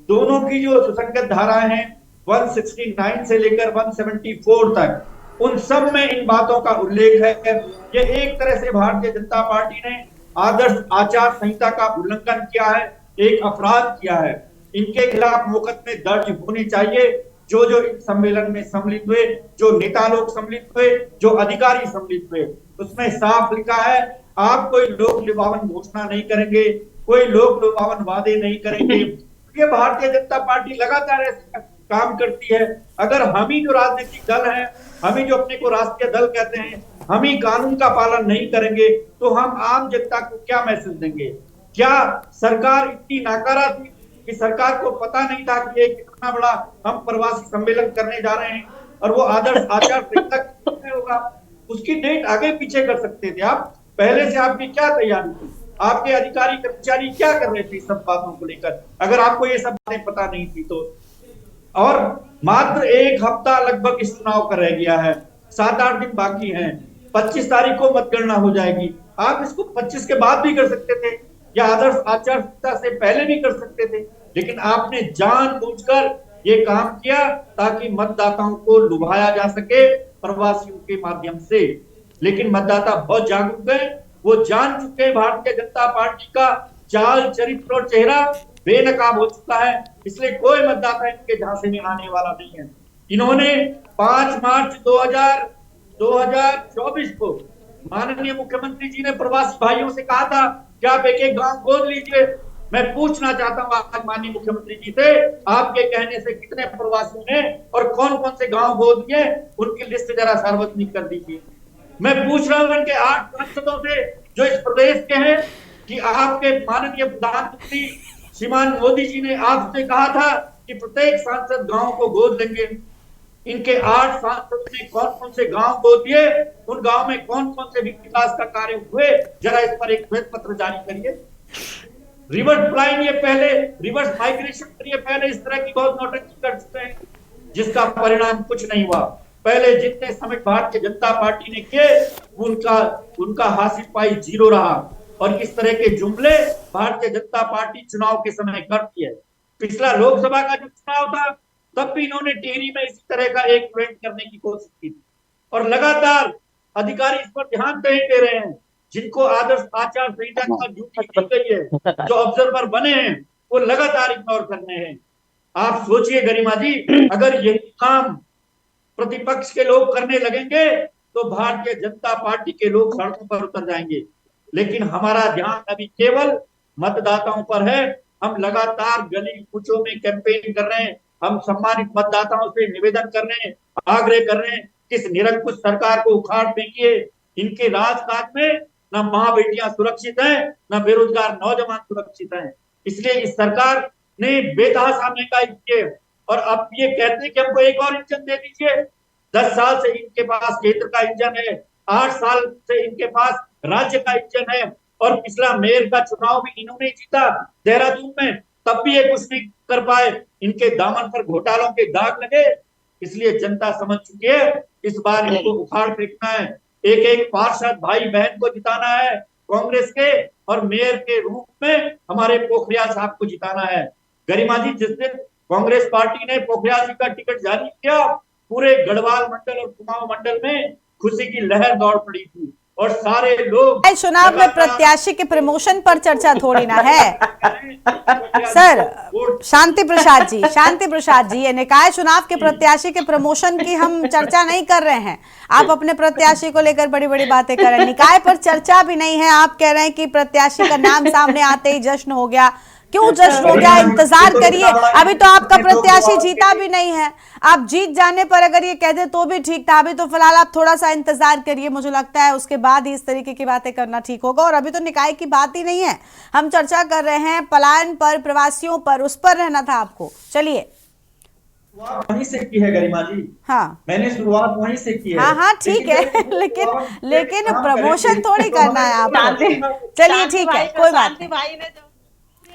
दोनों की जो सुसंगत धाराएं हैं 169 से लेकर 174 तक, उन सब में इन बातों का उल्लेख है। ये एक तरह से भारतीय जनता पार्टी ने आदर्श आचार संहिता का उल्लंघन किया है, एक अपराध किया है। इनके खिलाफ मुकदमे दर्ज होने चाहिए। जो जो इस सम्मेलन में सम्मिलित हुए, जो नेता लोग सम्मिलित हुए, जो अधिकारी सम्मिलित हुए, उसमें साफ लिखा है, आप कोई लोक लुभावन घोषणा नहीं करेंगे, कोई लोक लुभावन वादे नहीं करेंगे। ये भारतीय जनता पार्टी लगातार ऐसे काम करती है। अगर हम ही जो राजनीतिक दल है, हम ही जो अपने को राष्ट्रीय दल कहते हैं, हम ही कानून का पालन नहीं करेंगे, तो हम आम जनता को क्या मैसेज देंगे? क्या सरकार इतनी कि सरकार को पता नहीं था कि एक इतना बड़ा हम प्रवासी सम्मेलन करने जा रहे हैं और वो आदर्श आचार संहिता होगा, उसकी डेट आगे पीछे कर सकते थे आप। पहले से आपकी क्या तैयारी थी, आपके अधिकारी कर्मचारी क्या कर रहे थे सब बातों को लेकर, अगर आपको ये सब बातें पता नहीं थी तो। और मात्र एक हफ्ता लगभग इस चुनाव का रह गया है, 7-8 दिन बाकी हैं, 25 तारीख को मतगणना हो जाएगी। आप इसको 25 के बाद भी कर सकते थे या आदर्श आचार संहिता से पहले भी कर सकते थे, लेकिन आपने जानबूझकर ये काम किया ताकि मतदाताओं को लुभाया जा सके प्रवासियों के माध्यम से। लेकिन मतदाता बहुत जागरूक है, वो जान चुके हैं भारतीय जनता पार्टी का चाल चरित्र और चेहरा बेनकाब हो चुका है, इसलिए कोई मतदाता इनके झांसे में आने वाला नहीं है। इन्होंने 5 मार्च 2024 को माननीय मुख्यमंत्री जी ने प्रवासी भाइयों से कहा था कि आप एक एक गांव गोद लीजिए। मैं पूछना चाहता हूं आज माननीय मुख्यमंत्री जी से, आपके कहने से कितने प्रवासियों ने और कौन कौन से गांव गोद लिए, उनकी लिस्ट जरा सार्वजनिक कर दीजिए। मैं पूछ रहा हूं उनके 8 सांसदों से जो इस प्रदेश के हैं कि आपके माननीय प्रधानमंत्री श्रीमान मोदी जी ने आपसे कहा था कि प्रत्येक सांसद गांव को गोद लेंगे। इनके 8 सांसदों ने कौन कौन से गांव गोद दिए, उन गांव में कौन कौन से विकास का कार्य हुए, जरा इस पर एक श्वेत पत्र जारी करिए। रिवर्स फ्लाइंग ये पहले, रिवर्स माइग्रेशन पर ये पहले इस तरह की बहुत नौटंकी कर चुके हैं, जिसका परिणाम कुछ नहीं हुआ। पहले जितने समिट भारतीय जनता पार्टी ने किए उनका हासिल पाई 0 रहा, और इस तरह के जुमले भारतीय जनता पार्टी चुनाव के समय करती है। पिछला लोकसभा का जो चुनाव था तब भी इन्होंने टिहरी में इसी तरह का एक इवेंट करने की कोशिश की थी, और लगातार अधिकारी इस पर ध्यान नहीं दे रहे हैं। जिनको आदर्श आचार संहिता का ड्यूटी दी गई है, जो ऑब्जर्वर बने हैं, वो लगातार इग्नोर कर रहे हैं। आप सोचिए गरिमा जी, अगर यही काम प्रतिपक्ष के लोग करने लगेंगे तो भारतीय जनता पार्टी के लोग सड़कों पर उतर जाएंगे। लेकिन हमारा ध्यान अभी केवल मतदाताओं पर है। हम लगातार गली कूचों में कैंपेन कर रहे हैं, हम सम्मानित मतदाताओं से निवेदन कर रहे हैं, आग्रह कर रहे हैं कि इस निरंकुश सरकार को उखाड़ फेंकिए। इनके राजकाज में न माँ बेटियां सुरक्षित हैं, न बेरोजगार नौजवान सुरक्षित हैं। इसलिए इस सरकार ने बेतहाशा महंगाई की है, और अब ये कहते हैं कि हमको एक और इंजन दे दीजिए। 10 साल से इनके पास केंद्र का इंजन है, 8 साल से इनके पास राज्य का इंजन है, और पिछला मेयर का चुनाव भी इन्होंने जीता देहरादून में, तब भी ये कुछ नहीं कर पाए। इनके दामन पर घोटालों के दाग लगे, इसलिए जनता समझ चुकी है इस बार इनको उखाड़ फेंकना है। एक एक पार्षद भाई बहन को जिताना है कांग्रेस के, और मेयर के रूप में हमारे पोखरियाल साहब को जिताना है। गरिमा जी, जिस दिन कांग्रेस पार्टी ने पोखरियाल जी का टिकट जारी किया, पूरे गढ़वाल मंडल और कुमाऊं मंडल में खुशी की लहर दौड़ पड़ी थी, और सारे लोग चुनाव में प्रत्याशी के प्रमोशन पर चर्चा थोड़ी ना है सर। शांति प्रसाद जी, ये निकाय चुनाव के प्रत्याशी के प्रमोशन की हम चर्चा नहीं कर रहे हैं। आप अपने प्रत्याशी को लेकर बड़ी बड़ी बातें कर रहे हैं, निकाय पर चर्चा भी नहीं है। आप कह रहे हैं कि प्रत्याशी का नाम सामने आते ही जश्न हो गया। क्यों जश्न हो गया? इंतजार करिए, अभी तो आपका प्रत्याशी जीता भी नहीं है। आप जीत जाने पर अगर ये कह दे तो भी ठीक था। अभी तो फिलहाल आप थोड़ा सा इंतजार करिए, मुझे लगता है उसके बाद ही इस तरीके की बातें करना ठीक होगा। और अभी तो निकाय की बात ही नहीं है, हम चर्चा कर रहे हैं पलायन पर, प्रवासियों पर, उस पर रहना था आपको। चलिए, वहीं से की है गरिमा जी। हाँ, मैंने शुरुआत वहीं से की है। हाँ ठीक है, लेकिन प्रमोशन थोड़ी करना है आपको। चलिए ठीक है,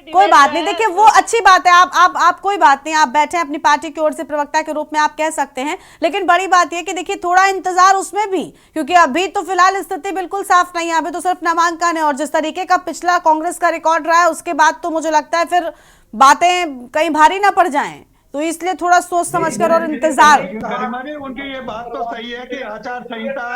कोई बात नहीं। देखिए, वो अच्छी बात है, आप कोई बात नहीं, आप बैठे अपनी पार्टी की ओर से प्रवक्ता के रूप में आप कह सकते हैं। लेकिन बड़ी बात यह कि देखिए, थोड़ा इंतजार उसमें भी, क्योंकि अभी तो फिलहाल स्थिति बिल्कुल साफ नहीं है। अभी तो सिर्फ नामांकन है, और जिस तरीके का पिछला कांग्रेस का रिकॉर्ड रहा है, उसके बाद तो मुझे लगता है फिर बातें कहीं भारी ना पड़ जाएं। तो इसलिए थोड़ा सोच समझकर और इंतजार। उनकी ये बात तो सही है कि आचार संहिता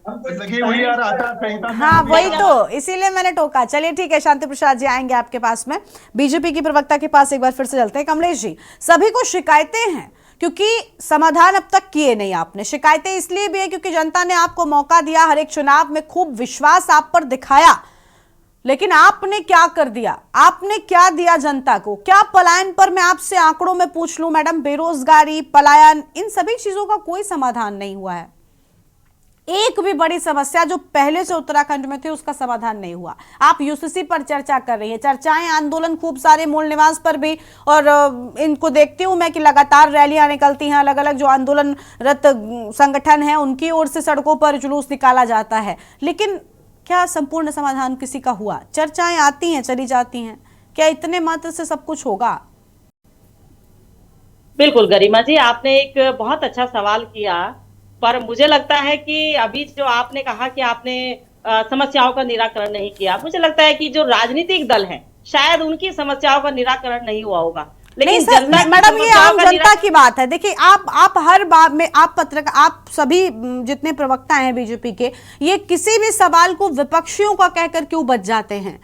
लगी हुई है, और आचार संहिता, हाँ वही तो, इसीलिए मैंने टोका। चलिए ठीक है, शांति प्रसाद जी आएंगे आपके पास में। बीजेपी की प्रवक्ता के पास एक बार फिर से चलते हैं। कमलेश जी, सभी को शिकायतें हैं क्योंकि समाधान अब तक किए नहीं आपने। शिकायतें इसलिए भी है क्योंकि जनता ने आपको मौका दिया, हर एक चुनाव में खूब विश्वास आप पर दिखाया, लेकिन आपने क्या कर दिया? आपने क्या दिया जनता को? क्या पलायन पर मैं आपसे आंकड़ों में पूछ लूं मैडम, बेरोजगारी, पलायन, इन सभी चीजों का कोई समाधान नहीं हुआ है। एक भी बड़ी समस्या जो पहले से उत्तराखंड में थी उसका समाधान नहीं हुआ। आप यूसीसी पर चर्चा कर रही है, चर्चाएं आंदोलन खूब सारे मूल निवास पर भी, और इनको देखती हूं मैं कि लगातार रैलियां निकलती हैं, अलग अलग जो आंदोलनरत संगठन है उनकी ओर से सड़कों पर जुलूस निकाला जाता है, लेकिन क्या संपूर्ण समाधान किसी का हुआ? चर्चाएं आती हैं चली जाती हैं, क्या इतने मात्र से सब कुछ होगा? बिल्कुल गरिमा जी, आपने एक बहुत अच्छा सवाल किया, पर मुझे लगता है कि अभी जो आपने कहा कि आपने समस्याओं का निराकरण नहीं किया, मुझे लगता है कि जो राजनीतिक दल हैं शायद उनकी समस्याओं का निराकरण नहीं हुआ होगा, लेकिन जनता मैडम ये आम जनता की बात है। देखिए आप हर बात में आप पत्रकार, आप सभी जितने प्रवक्ता हैं बीजेपी के, ये किसी भी सवाल को विपक्षियों का कहकर क्यों बच जाते हैं?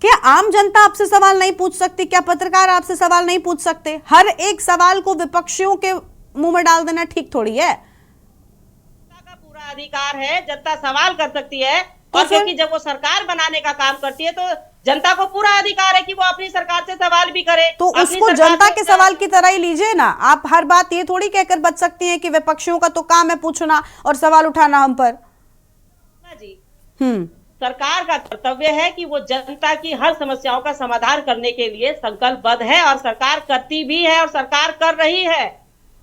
क्या आम जनता आपसे सवाल नहीं पूछ सकती? क्या पत्रकार आपसे सवाल नहीं पूछ सकते? हर एक सवाल को विपक्षियों के मुंह में डाल देना ठीक थोड़ी है। जनता का पूरा अधिकार है, जनता सवाल कर सकती है, और क्योंकि जब वो सरकार बनाने का काम करती है तो जनता को पूरा अधिकार है कि वो अपनी सरकार से सवाल भी करे। तो उसको जनता के सवाल की तरह ही लीजिए ना। आप हर बात ये थोड़ी कहकर बच सकती हैं कि विपक्षियों का तो काम है पूछना और सवाल उठाना हम पर। जी सरकार का कर्तव्य है कि वो जनता की हर समस्याओं का समाधान करने के लिए संकल्पबद्ध है, और सरकार करती भी है और सरकार कर रही है।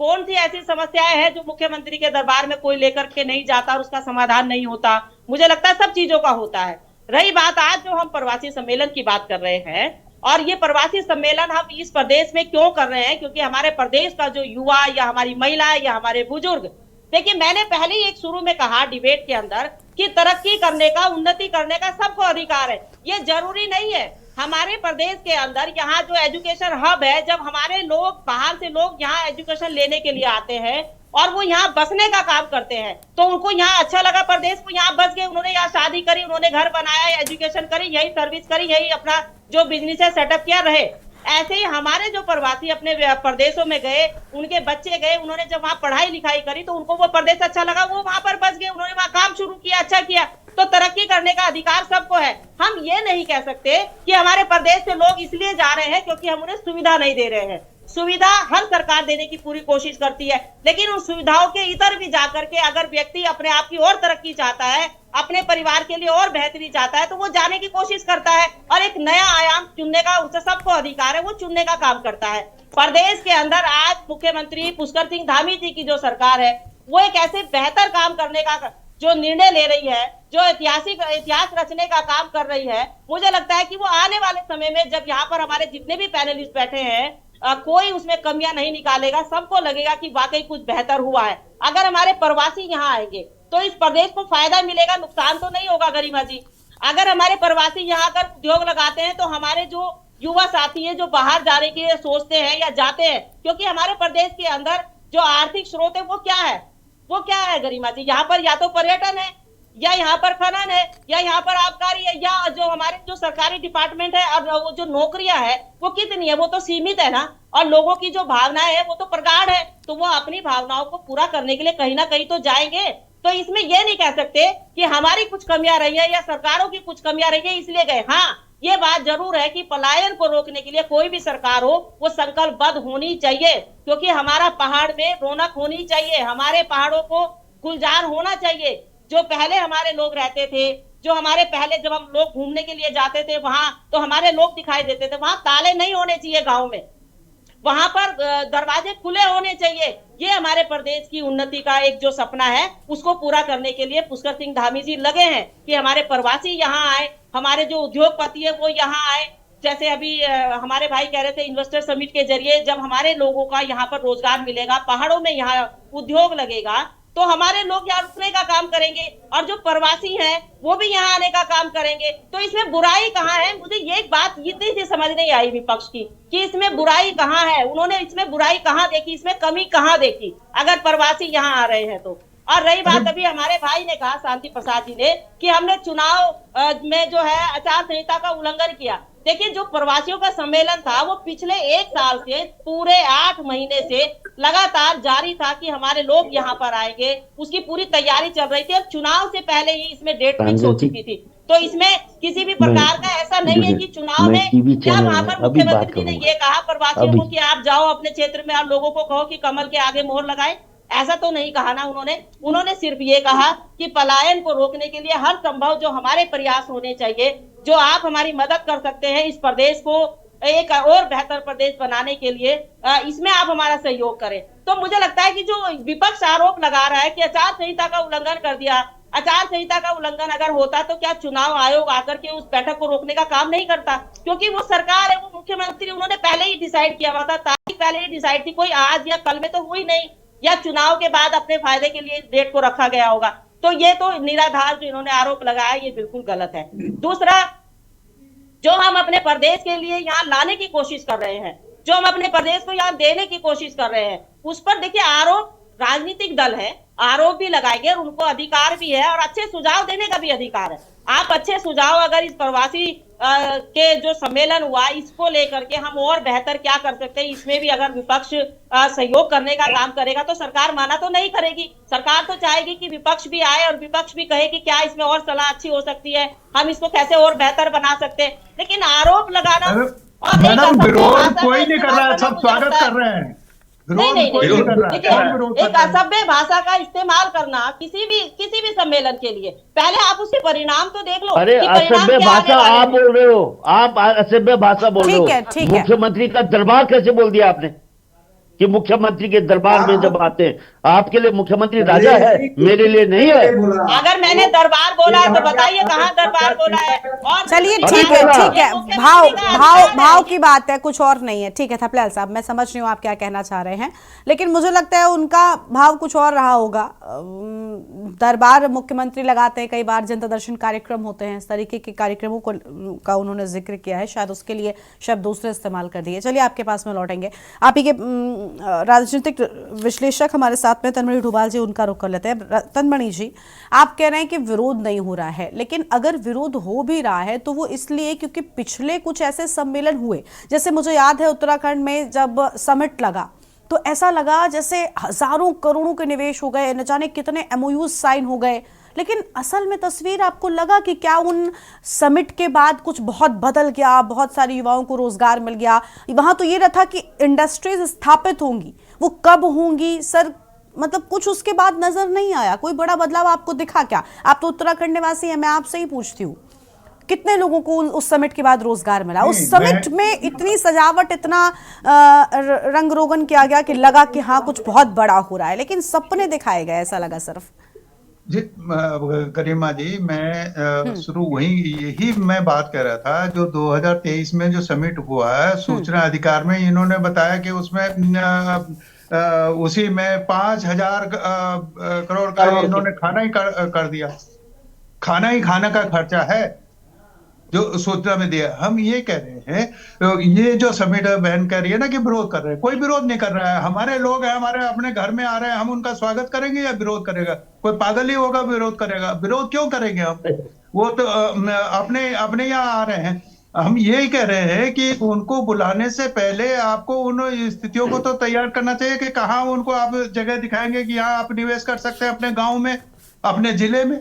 कौन सी ऐसी समस्याएं हैं जो मुख्यमंत्री के दरबार में कोई लेकर के नहीं जाता और उसका समाधान नहीं होता? मुझे लगता है सब चीजों का होता है। रही बात आज जो हम प्रवासी सम्मेलन की बात कर रहे हैं, और ये प्रवासी सम्मेलन हम इस प्रदेश में क्यों कर रहे हैं, क्योंकि हमारे प्रदेश का जो युवा या हमारी महिलाएं या हमारे बुजुर्ग, देखिए मैंने पहले ही एक शुरू में कहा डिबेट के अंदर कि तरक्की करने का, उन्नति करने का सबको अधिकार है। ये जरूरी नहीं है हमारे प्रदेश के अंदर यहाँ जो एजुकेशन हब है, जब हमारे लोग बाहर से लोग यहाँ एजुकेशन लेने के लिए आते हैं और वो यहाँ बसने का काम करते हैं, तो उनको यहाँ अच्छा लगा प्रदेश को, यहाँ बस गए, उन्होंने यहाँ शादी करी, उन्होंने घर बनाया, एजुकेशन करी, यही सर्विस करी, यही अपना जो बिजनेस है सेटअप किया, रहे। ऐसे ही हमारे जो प्रवासी अपने प्रदेशों में गए, उनके बच्चे गए, उन्होंने जब वहाँ पढ़ाई लिखाई करी तो उनको वो प्रदेश अच्छा लगा, वो वहां पर बस गए, उन्होंने वहाँ काम शुरू किया, अच्छा किया। तो तरक्की करने का अधिकार सबको है। हम ये नहीं कह सकते कि हमारे प्रदेश से लोग इसलिए जा रहे हैं क्योंकि हम उन्हें सुविधा नहीं दे रहे हैं। सुविधा हर सरकार देने की पूरी कोशिश करती है, लेकिन उन सुविधाओं के इतर भी जाकर के अगर व्यक्ति अपने आप की और तरक्की चाहता है, अपने परिवार के लिए और बेहतरी चाहता है, तो वो जाने की कोशिश करता है और एक नया आयाम चुनने का उसे सबको अधिकार है, वो चुनने का काम करता है। प्रदेश के अंदर आज मुख्यमंत्री पुष्कर सिंह धामी जी की जो सरकार है, वो एक ऐसे बेहतर काम करने का जो निर्णय ले रही है, जो इतिहास रचने का काम कर रही है। मुझे लगता है कि वो आने वाले समय में जब यहाँ पर हमारे जितने भी पैनलिस्ट बैठे हैं, कोई उसमें कमियां नहीं निकालेगा, सबको लगेगा कि वाकई कुछ बेहतर हुआ है। अगर हमारे प्रवासी यहाँ आएंगे तो इस प्रदेश को फायदा मिलेगा, नुकसान तो नहीं होगा गरिमा जी। अगर हमारे प्रवासी यहाँ आकर उद्योग लगाते हैं तो हमारे जो युवा साथी है जो बाहर जाने के लिए सोचते हैं या जाते हैं, क्योंकि हमारे प्रदेश के अंदर जो आर्थिक स्रोत है वो क्या है गरिमा जी? यहाँ पर या तो पर्यटन है, या यहाँ पर खनन है, या यहाँ पर आबकारी है, या जो हमारे जो सरकारी डिपार्टमेंट है और वो जो नौकरियां है वो कितनी है? वो तो सीमित है ना। और लोगों की जो भावनाएं है वो तो प्रगाढ़ है, तो वो अपनी भावनाओं को पूरा करने के लिए कहीं ना कहीं तो जाएंगे। तो इसमें ये नहीं कह सकते कि हमारी कुछ कमियां रही है या सरकारों की कुछ कमियां रही है इसलिए गए। हाँ, ये बात जरूर है कि पलायन को रोकने के लिए कोई भी सरकार हो वो संकल्पबद्ध होनी चाहिए, क्योंकि हमारा पहाड़ में रौनक होनी चाहिए, हमारे पहाड़ों को गुलजार होना चाहिए। जो पहले हमारे लोग रहते थे, जो हमारे पहले जब हम लोग घूमने के लिए जाते थे वहां तो हमारे लोग दिखाई देते थे, वहां ताले नहीं होने चाहिए गांव में, वहां पर दरवाजे खुले होने चाहिए। ये हमारे प्रदेश की उन्नति का एक जो सपना है उसको पूरा करने के लिए पुष्कर सिंह धामी जी लगे हैं कि हमारे प्रवासी यहाँ आए, हमारे जो उद्योगपति है वो यहाँ आए। जैसे अभी हमारे भाई कह रहे थे इन्वेस्टर समिट के जरिए जब हमारे लोगों का यहाँ पर रोजगार मिलेगा, पहाड़ों में यहाँ उद्योग लगेगा, तो हमारे लोग यहाँ रुकने का काम करेंगे और जो प्रवासी हैं वो भी यहाँ आने का काम करेंगे। तो इसमें बुराई कहाँ है? मुझे ये बात इतनी सी समझ नहीं आई विपक्ष की कि इसमें बुराई कहाँ है, उन्होंने इसमें बुराई कहाँ देखी, इसमें कमी कहाँ देखी अगर प्रवासी यहाँ आ रहे हैं तो। और रही बात अभी हमारे भाई ने कहा, शांति प्रसाद जी ने, कि हमने चुनाव में जो है आचार संहिता का उल्लंघन किया। देखिए जो प्रवासियों का सम्मेलन था वो पिछले 1 साल से पूरे 8 महीने से लगातार जारी था कि हमारे लोग यहाँ पर आएंगे, उसकी पूरी तैयारी चल रही थी और चुनाव से पहले ही इसमें डेट फिक्स हो चुकी थी। तो इसमें किसी भी प्रकार का ऐसा नहीं है कि चुनाव में क्या वहां पर मुख्यमंत्री जी ने ये कहा प्रवासियों को कि आप जाओ अपने क्षेत्र में और लोगों को कहो कि कमल के आगे मोहर लगाए, ऐसा तो नहीं कहा ना उन्होंने सिर्फ ये कहा कि पलायन को रोकने के लिए हर संभव जो हमारे प्रयास होने चाहिए, जो आप हमारी मदद कर सकते हैं इस प्रदेश को एक और बेहतर प्रदेश बनाने के लिए, इसमें आप हमारा सहयोग करें। तो मुझे लगता है कि जो विपक्ष आरोप लगा रहा है कि आचार संहिता का उल्लंघन कर दिया, आचार संहिता का उल्लंघन अगर होता तो क्या चुनाव आयोग आकर के उस बैठक को रोकने का काम नहीं करता? क्योंकि वो सरकार है, वो मुख्यमंत्री, उन्होंने पहले ही डिसाइड किया हुआ था, तारीख पहले ही डिसाइड थी, कोई आज या कल में तो हुई नहीं, या चुनाव के बाद अपने फायदे के लिए डेट को रखा गया होगा। तो ये तो निराधार जो इन्होंने आरोप लगाया ये बिल्कुल गलत है। दूसरा, जो हम अपने प्रदेश के लिए यहाँ लाने की कोशिश कर रहे हैं, जो हम अपने प्रदेश को यहाँ देने की कोशिश कर रहे हैं, उस पर देखिए आरोप, राजनीतिक दल है, आरोप भी लगाएंगे और उनको अधिकार भी है और अच्छे सुझाव देने का भी अधिकार है। आप अच्छे सुझाव अगर इस प्रवासी के जो सम्मेलन हुआ इसको लेकर के हम और बेहतर क्या कर सकते हैं, इसमें भी अगर विपक्ष सहयोग करने का काम करेगा तो सरकार माना तो नहीं करेगी। सरकार तो चाहेगी कि विपक्ष भी आए और विपक्ष भी कहे कि क्या इसमें और सलाह अच्छी हो सकती है, हम इसको कैसे और बेहतर बना सकते हैं। लेकिन आरोप लगाना, मैडम विरोध कोई नहीं कर रहा है, सब स्वागत कर रहे हैं। नहीं, एक असभ्य भाषा का इस्तेमाल करना किसी भी सम्मेलन के लिए, पहले आप उसके परिणाम तो देख लो। अरे असभ्य भाषा आप बोल रहे हो, आप असभ्य भाषा बोल रहे हो। ठीक है। मुख्यमंत्री का दरबार कैसे बोल दिया आपने कि मुख्यमंत्री के दरबार में जब आते हैं, आपके लिए मुख्यमंत्री राजा है, मेरे लिए नहीं है। अगर मैंने दरबार बोला है तो बताइए कहाँ दरबार बोला है। और चलिए ठीक है, भाव की बात है, कुछ और नहीं है। ठीक है थपलियाल साहब, मैं समझ रही हूँ आप क्या कहना चाह रहे हैं, लेकिन मुझे लगता है उनका भाव कुछ और रहा होगा। दरबार मुख्यमंत्री लगाते हैं, कई बार जनता दर्शन कार्यक्रम होते हैं, इस तरीके के कार्यक्रमों का उन्होंने जिक्र किया है, शायद उसके लिए शब्द दूसरे इस्तेमाल कर दिए। चलिए आपके पास में लौटेंगे। आप ही के राजनीतिक विश्लेषक हमारे साथ में तनमणि डोभाल जी, उनका रुख कर लेते हैं। तनमणि जी, आप कह रहे हैं कि विरोध नहीं हो रहा है, लेकिन अगर विरोध हो भी रहा है तो वो इसलिए क्योंकि पिछले कुछ ऐसे सम्मेलन हुए, जैसे मुझे याद है उत्तराखंड में जब समिट लगा तो ऐसा लगा जैसे हजारों करोड़ों के निवेश हो गए, न जाने कितने एमओयू साइन हो गए, लेकिन असल में तस्वीर आपको लगा कि क्या उन समिट के बाद कुछ बहुत बदल गया, बहुत सारे युवाओं को रोजगार मिल गया? वहां तो ये रहा कि इंडस्ट्रीज स्थापित होंगी, वो कब होंगी सर, मतलब कुछ उसके बाद नजर नहीं आया। कोई बड़ा बदलाव आपको दिखा क्या? आप तो उत्तराखंड निवासी हैं, मैं आपसे ही पूछती हूँ, कितने लोगों को उस समिट के बाद रोजगार मिला? उस समिट में इतनी सजावट, इतना रंग रोगन किया गया कि लगा कि हाँ कुछ बहुत बड़ा हो रहा है, लेकिन सपने दिखाए गए, ऐसा लगा सिर्फ। जी गरिमा जी, मैं शुरू यही मैं बात कर रहा था। जो 2023 में जो समिट हुआ है सूचना अधिकार में, इन्होंने बताया कि उसमें उसी में 5,000 करोड़ का इन्होंने खाना ही कर दिया। खाना ही खाना का खर्चा है जो सूचना में दिया। हम ये कह रहे हैं, ये जो समिट बहन कह रही है ना कि विरोध कर रहे हैं, कोई विरोध नहीं कर रहा है। हमारे लोग हैं, हमारे अपने घर में आ रहे हैं, हम उनका स्वागत करेंगे या विरोध करेगा? कोई पागल ही होगा विरोध करेगा। विरोध क्यों करेंगे हम? वो तो अपने यहाँ आ रहे हैं। हम यही कह रहे हैं कि उनको बुलाने से पहले आपको उन स्थितियों को तो तैयार करना चाहिए कि कहाँ उनको आप जगह दिखाएंगे कि यहाँ आप निवेश कर सकते हैं, अपने गाँव में, अपने जिले में।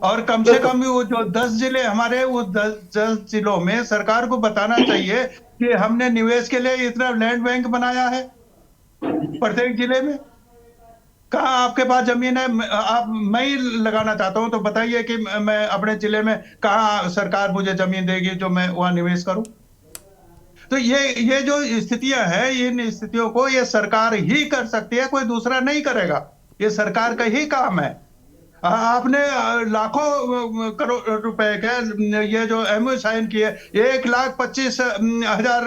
और कम से कम वो जो 10 जिले हमारे, वो 10 जिलों में सरकार को बताना चाहिए कि हमने निवेश के लिए इतना लैंड बैंक बनाया है प्रत्येक जिले में। कहाँ आपके पास जमीन है? मैं ही लगाना चाहता हूं तो बताइए कि मैं अपने जिले में कहाँ सरकार मुझे जमीन देगी जो मैं वहां निवेश करूं। तो ये जो स्थितियां हैं, इन स्थितियों को ये सरकार ही कर सकती है, कोई दूसरा नहीं करेगा। ये सरकार का ही काम है। आपने लाखों करोड़ रुपए के ये जो एमओयू साइन किए, 1,25,000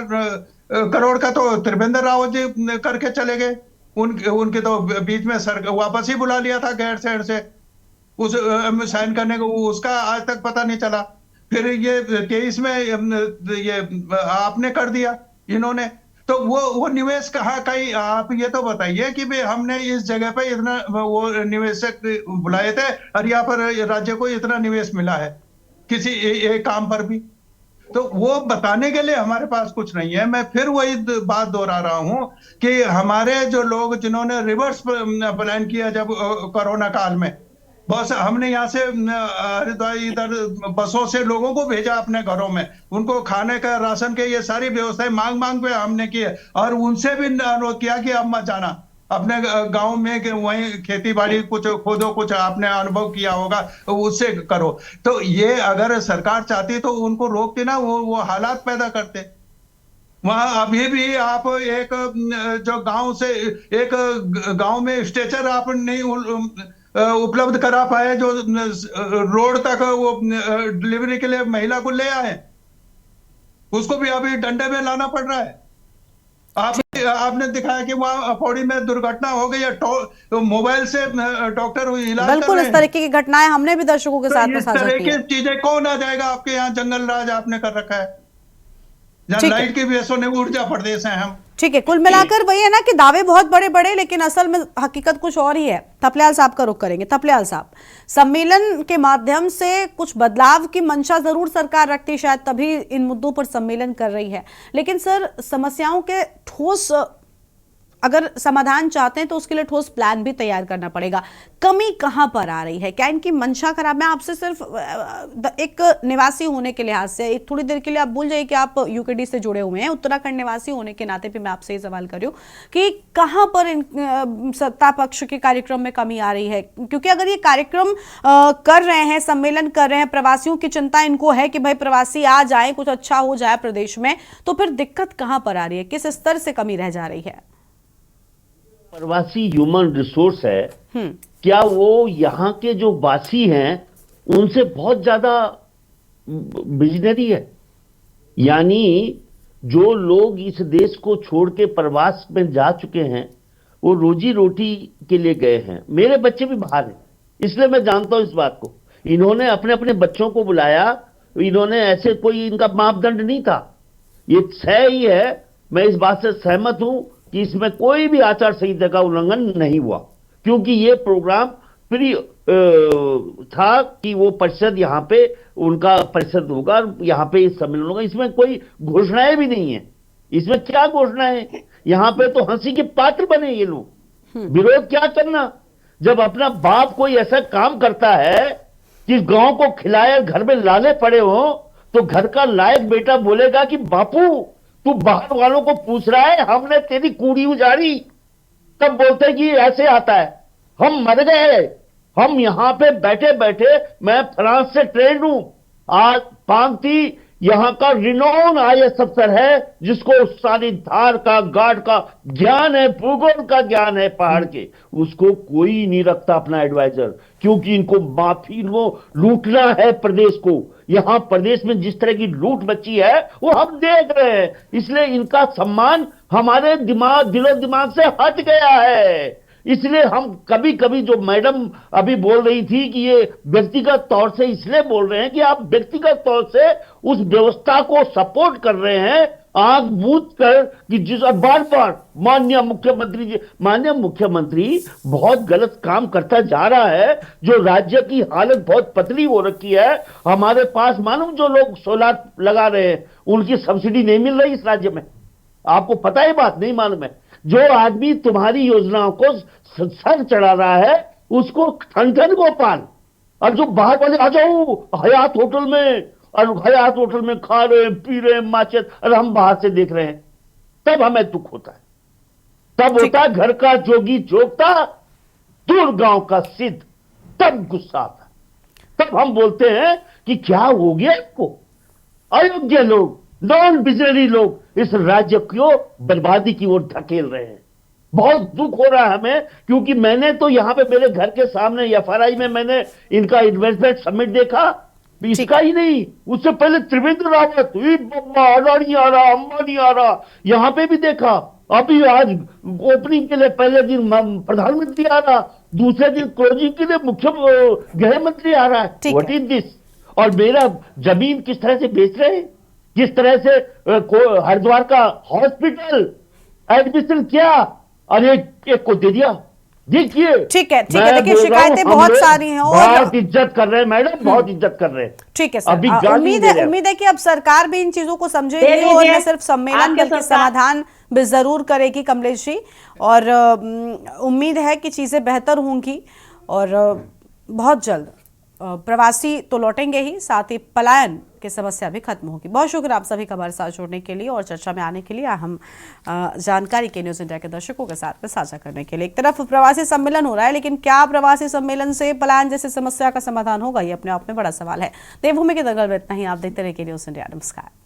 करोड़ का तो त्रिवेंद्र रावत जी करके चले गए। उनके तो बीच में वापस ही बुला लिया था गैर शहर से उस एमओयू साइन करने को, उसका आज तक पता नहीं चला। फिर ये 23 में ये आपने कर दिया इन्होंने। तो वो निवेश कहाँ कहीं, आप ये तो बताइए कि भाई हमने इस जगह पे इतना वो निवेशक बुलाए थे और यहाँ पर राज्य को इतना निवेश मिला है किसी एक काम पर भी। तो वो बताने के लिए हमारे पास कुछ नहीं है। मैं फिर वही बात दोहरा रहा हूं कि हमारे जो लोग जिन्होंने रिवर्स प्लान किया जब कोरोना काल में, बस हमने यहाँ से हरिद्वार इधर बसों से लोगों को भेजा अपने घरों में, उनको खाने का, राशन के, ये सारी व्यवस्थाएं मांग पे हमने की है। और उनसे भी अनुरोध किया कि अब मत जाना, अपने गांव में वहीं खेती बाड़ी कुछ खोदो, कुछ आपने अनुभव किया होगा, उससे करो। तो ये अगर सरकार चाहती तो उनको रोकते ना, वो हालात पैदा करते। वहां अभी भी आप एक जो गांव से एक गांव में स्ट्रेचर आप नहीं उपलब्ध करा पाए, जो रोड तक वो डिलीवरी के लिए महिला को ले आए, उसको भी अभी डंडे में लाना पड़ रहा है। आपने दिखाया कि वहां पौड़ी में दुर्घटना हो गई है, मोबाइल से डॉक्टर इलाज कर बिल्कुल रहे इस हैं। तरीके की घटनाएं हमने भी दर्शकों के साथ में इस साझा तरह की की है। चीजें कौन आ जाएगा आपके यहाँ? जंगल राज आपने कर रखा है, जहाँ ठीक है। लाइट की बेसों ने ऊर्जा प्रदेश है हम। ठीक है, कुल मिलाकर वही है ना कि दावे बहुत बड़े बड़े, लेकिन असल में हकीकत कुछ और ही है। थपलियाल साहब का रुख करेंगे। थपलियाल साहब, सम्मेलन के माध्यम से कुछ बदलाव की मंशा जरूर सरकार रखती, शायद तभी इन मुद्दों पर सम्मेलन कर रही है, लेकिन सर समस्याओं के ठोस अगर समाधान चाहते हैं तो उसके लिए ठोस प्लान भी तैयार करना पड़ेगा। कमी कहां पर आ रही है? क्या इनकी मंशा खराब? मैं आपसे सिर्फ एक निवासी होने के लिहाज से, एक थोड़ी देर के लिए आप भूल जाइए कि आप यूकेडी से जुड़े हुए हैं, उत्तराखंड निवासी होने के नाते भी मैं आपसे ये सवाल कर रही हूँ कि कहां पर इन सत्ता पक्ष के कार्यक्रम में कमी आ रही है? क्योंकि अगर ये कार्यक्रम कर रहे हैं, सम्मेलन कर रहे हैं, प्रवासियों की चिंता इनको है कि भाई प्रवासी आ जाए, कुछ अच्छा हो जाए प्रदेश में, तो फिर दिक्कत कहां पर आ रही है? किस स्तर से कमी रह जा रही है? प्रवासी ह्यूमन रिसोर्स है, क्या वो यहाँ के जो वासी हैं उनसे बहुत ज्यादा विजनरी है? यानी जो लोग इस देश को छोड़ के प्रवास में जा चुके हैं, वो रोजी रोटी के लिए गए हैं। मेरे बच्चे भी बाहर हैं, इसलिए मैं जानता हूं इस बात को। इन्होंने अपने अपने बच्चों को बुलाया, इन्होंने ऐसे कोई इनका मापदंड नहीं था, ये तय ही है। मैं इस बात से सहमत हूं कि इसमें कोई भी आचार संहिता का उल्लंघन नहीं हुआ, क्योंकि ये प्रोग्राम फ्री था कि वो परिषद यहाँ पे उनका परिषद होगा, यहाँ पे इस सम्मेलन होगा। इसमें कोई घोषणाएं भी नहीं है। इसमें क्या घोषणाएं? यहाँ पे तो हंसी के पात्र बने ये लोग। विरोध क्या करना? जब अपना बाप कोई ऐसा काम करता है कि गांव को खिलाए, घर में लाले पड़े हो, तो घर का लायक बेटा बोलेगा कि बापू तू बाहर वालों को पूछ रहा है, हमने तेरी कूड़ी उजाड़ी। तब बोलते कि ऐसे आता है, हम मर गए। हम यहां पे बैठे बैठे, मैं फ्रांस से ट्रेंड हूं, आज पांगती यहाँ का रिनोन IAS अफसर है, जिसको सारी धार का, गार्ड का ज्ञान है, भूगोल का ज्ञान है पहाड़ के, उसको कोई नहीं रखता अपना एडवाइजर, क्योंकि इनको माफी को लूटना है प्रदेश को। यहां प्रदेश में जिस तरह की लूट मची है वो हम देख रहे हैं, इसलिए इनका सम्मान हमारे दिलो दिमाग से हट गया है। इसलिए हम कभी कभी, जो मैडम अभी बोल रही थी कि ये व्यक्तिगत तौर से इसलिए बोल रहे हैं कि आप व्यक्तिगत तौर से उस व्यवस्था को सपोर्ट कर रहे हैं, आंख मूंद कर, कि जिस बार बार माननीय मुख्यमंत्री जी, माननीय मुख्यमंत्री बहुत गलत काम करता जा रहा है। जो राज्य की हालत बहुत पतली हो रखी है, हमारे पास मालूम जो लोग सोलार लगा रहे हैं उनकी सब्सिडी नहीं मिल रही इस राज्य में, आपको पता है बात? नहीं मालूम है? जो आदमी तुम्हारी योजनाओं को सर चढ़ा रहा है उसको ठन गोपाल, और जो बाहर वाले आ जाओ हयात होटल में, और हयात होटल में खा रहे पी रहे माचिस, और हम बाहर से देख रहे हैं, तब हमें दुख होता है। तब होता घर का जोगी जोगता, दूर गांव का सिद्ध, तब गुस्सा आता। तब हम बोलते हैं कि क्या हो गया आपको? अयोग्य लोग, नॉन बिजनरी लोग इस राज्य को बर्बादी की ओर धकेल रहे हैं। बहुत दुख हो रहा है हमें, क्योंकि मैंने तो यहाँ पे मेरे घर के सामने FRI में मैंने इनका इन्वेस्टमेंट समिट देखा, इसका ही नहीं, उससे पहले त्रिवेंद्र रावत, अडानी आ रहा, अंबानी आ रहा, यहाँ पे भी देखा। अभी आज ओपनिंग के लिए पहले दिन प्रधानमंत्री आ रहा, दूसरे दिन क्लोजिंग के लिए मुख्य गृह मंत्री आ रहा है। What is this? और मेरा जमीन किस तरह से बेच रहे हैं, किस तरह से हरिद्वार का हॉस्पिटल एडमिशन किया और एक को दे दिया। देखिए, ठीक है, देखिए शिकायतें बहुत सारी हैं और बहुत इज्जत कर रहे हैं मैडम, बहुत इज्जत कर रहे हैं। ठीक है सर, उम्मीद है कि अब सरकार भी इन चीजों को समझेगी और न सिर्फ सम्मेलन बल्कि समाधान भी जरूर करेगी कमलेश जी, और उम्मीद है कि चीजें बेहतर होंगी और बहुत जल्द प्रवासी तो लौटेंगे ही, साथ ही पलायन की समस्या भी खत्म होगी। बहुत शुक्रिया आप सभी का हमारे साथ जुड़ने के लिए और चर्चा में आने के लिए, हम जानकारी के न्यूज़ इंडिया के दर्शकों के साथ में साझा करने के लिए। एक तरफ प्रवासी सम्मेलन हो रहा है, लेकिन क्या प्रवासी सम्मेलन से पलायन जैसी समस्या का समाधान होगा, ये अपने आप में बड़ा सवाल है। देवभूमि के दंगल में इतना ही। आप देखते रहिए न्यूज़ इंडिया। नमस्कार।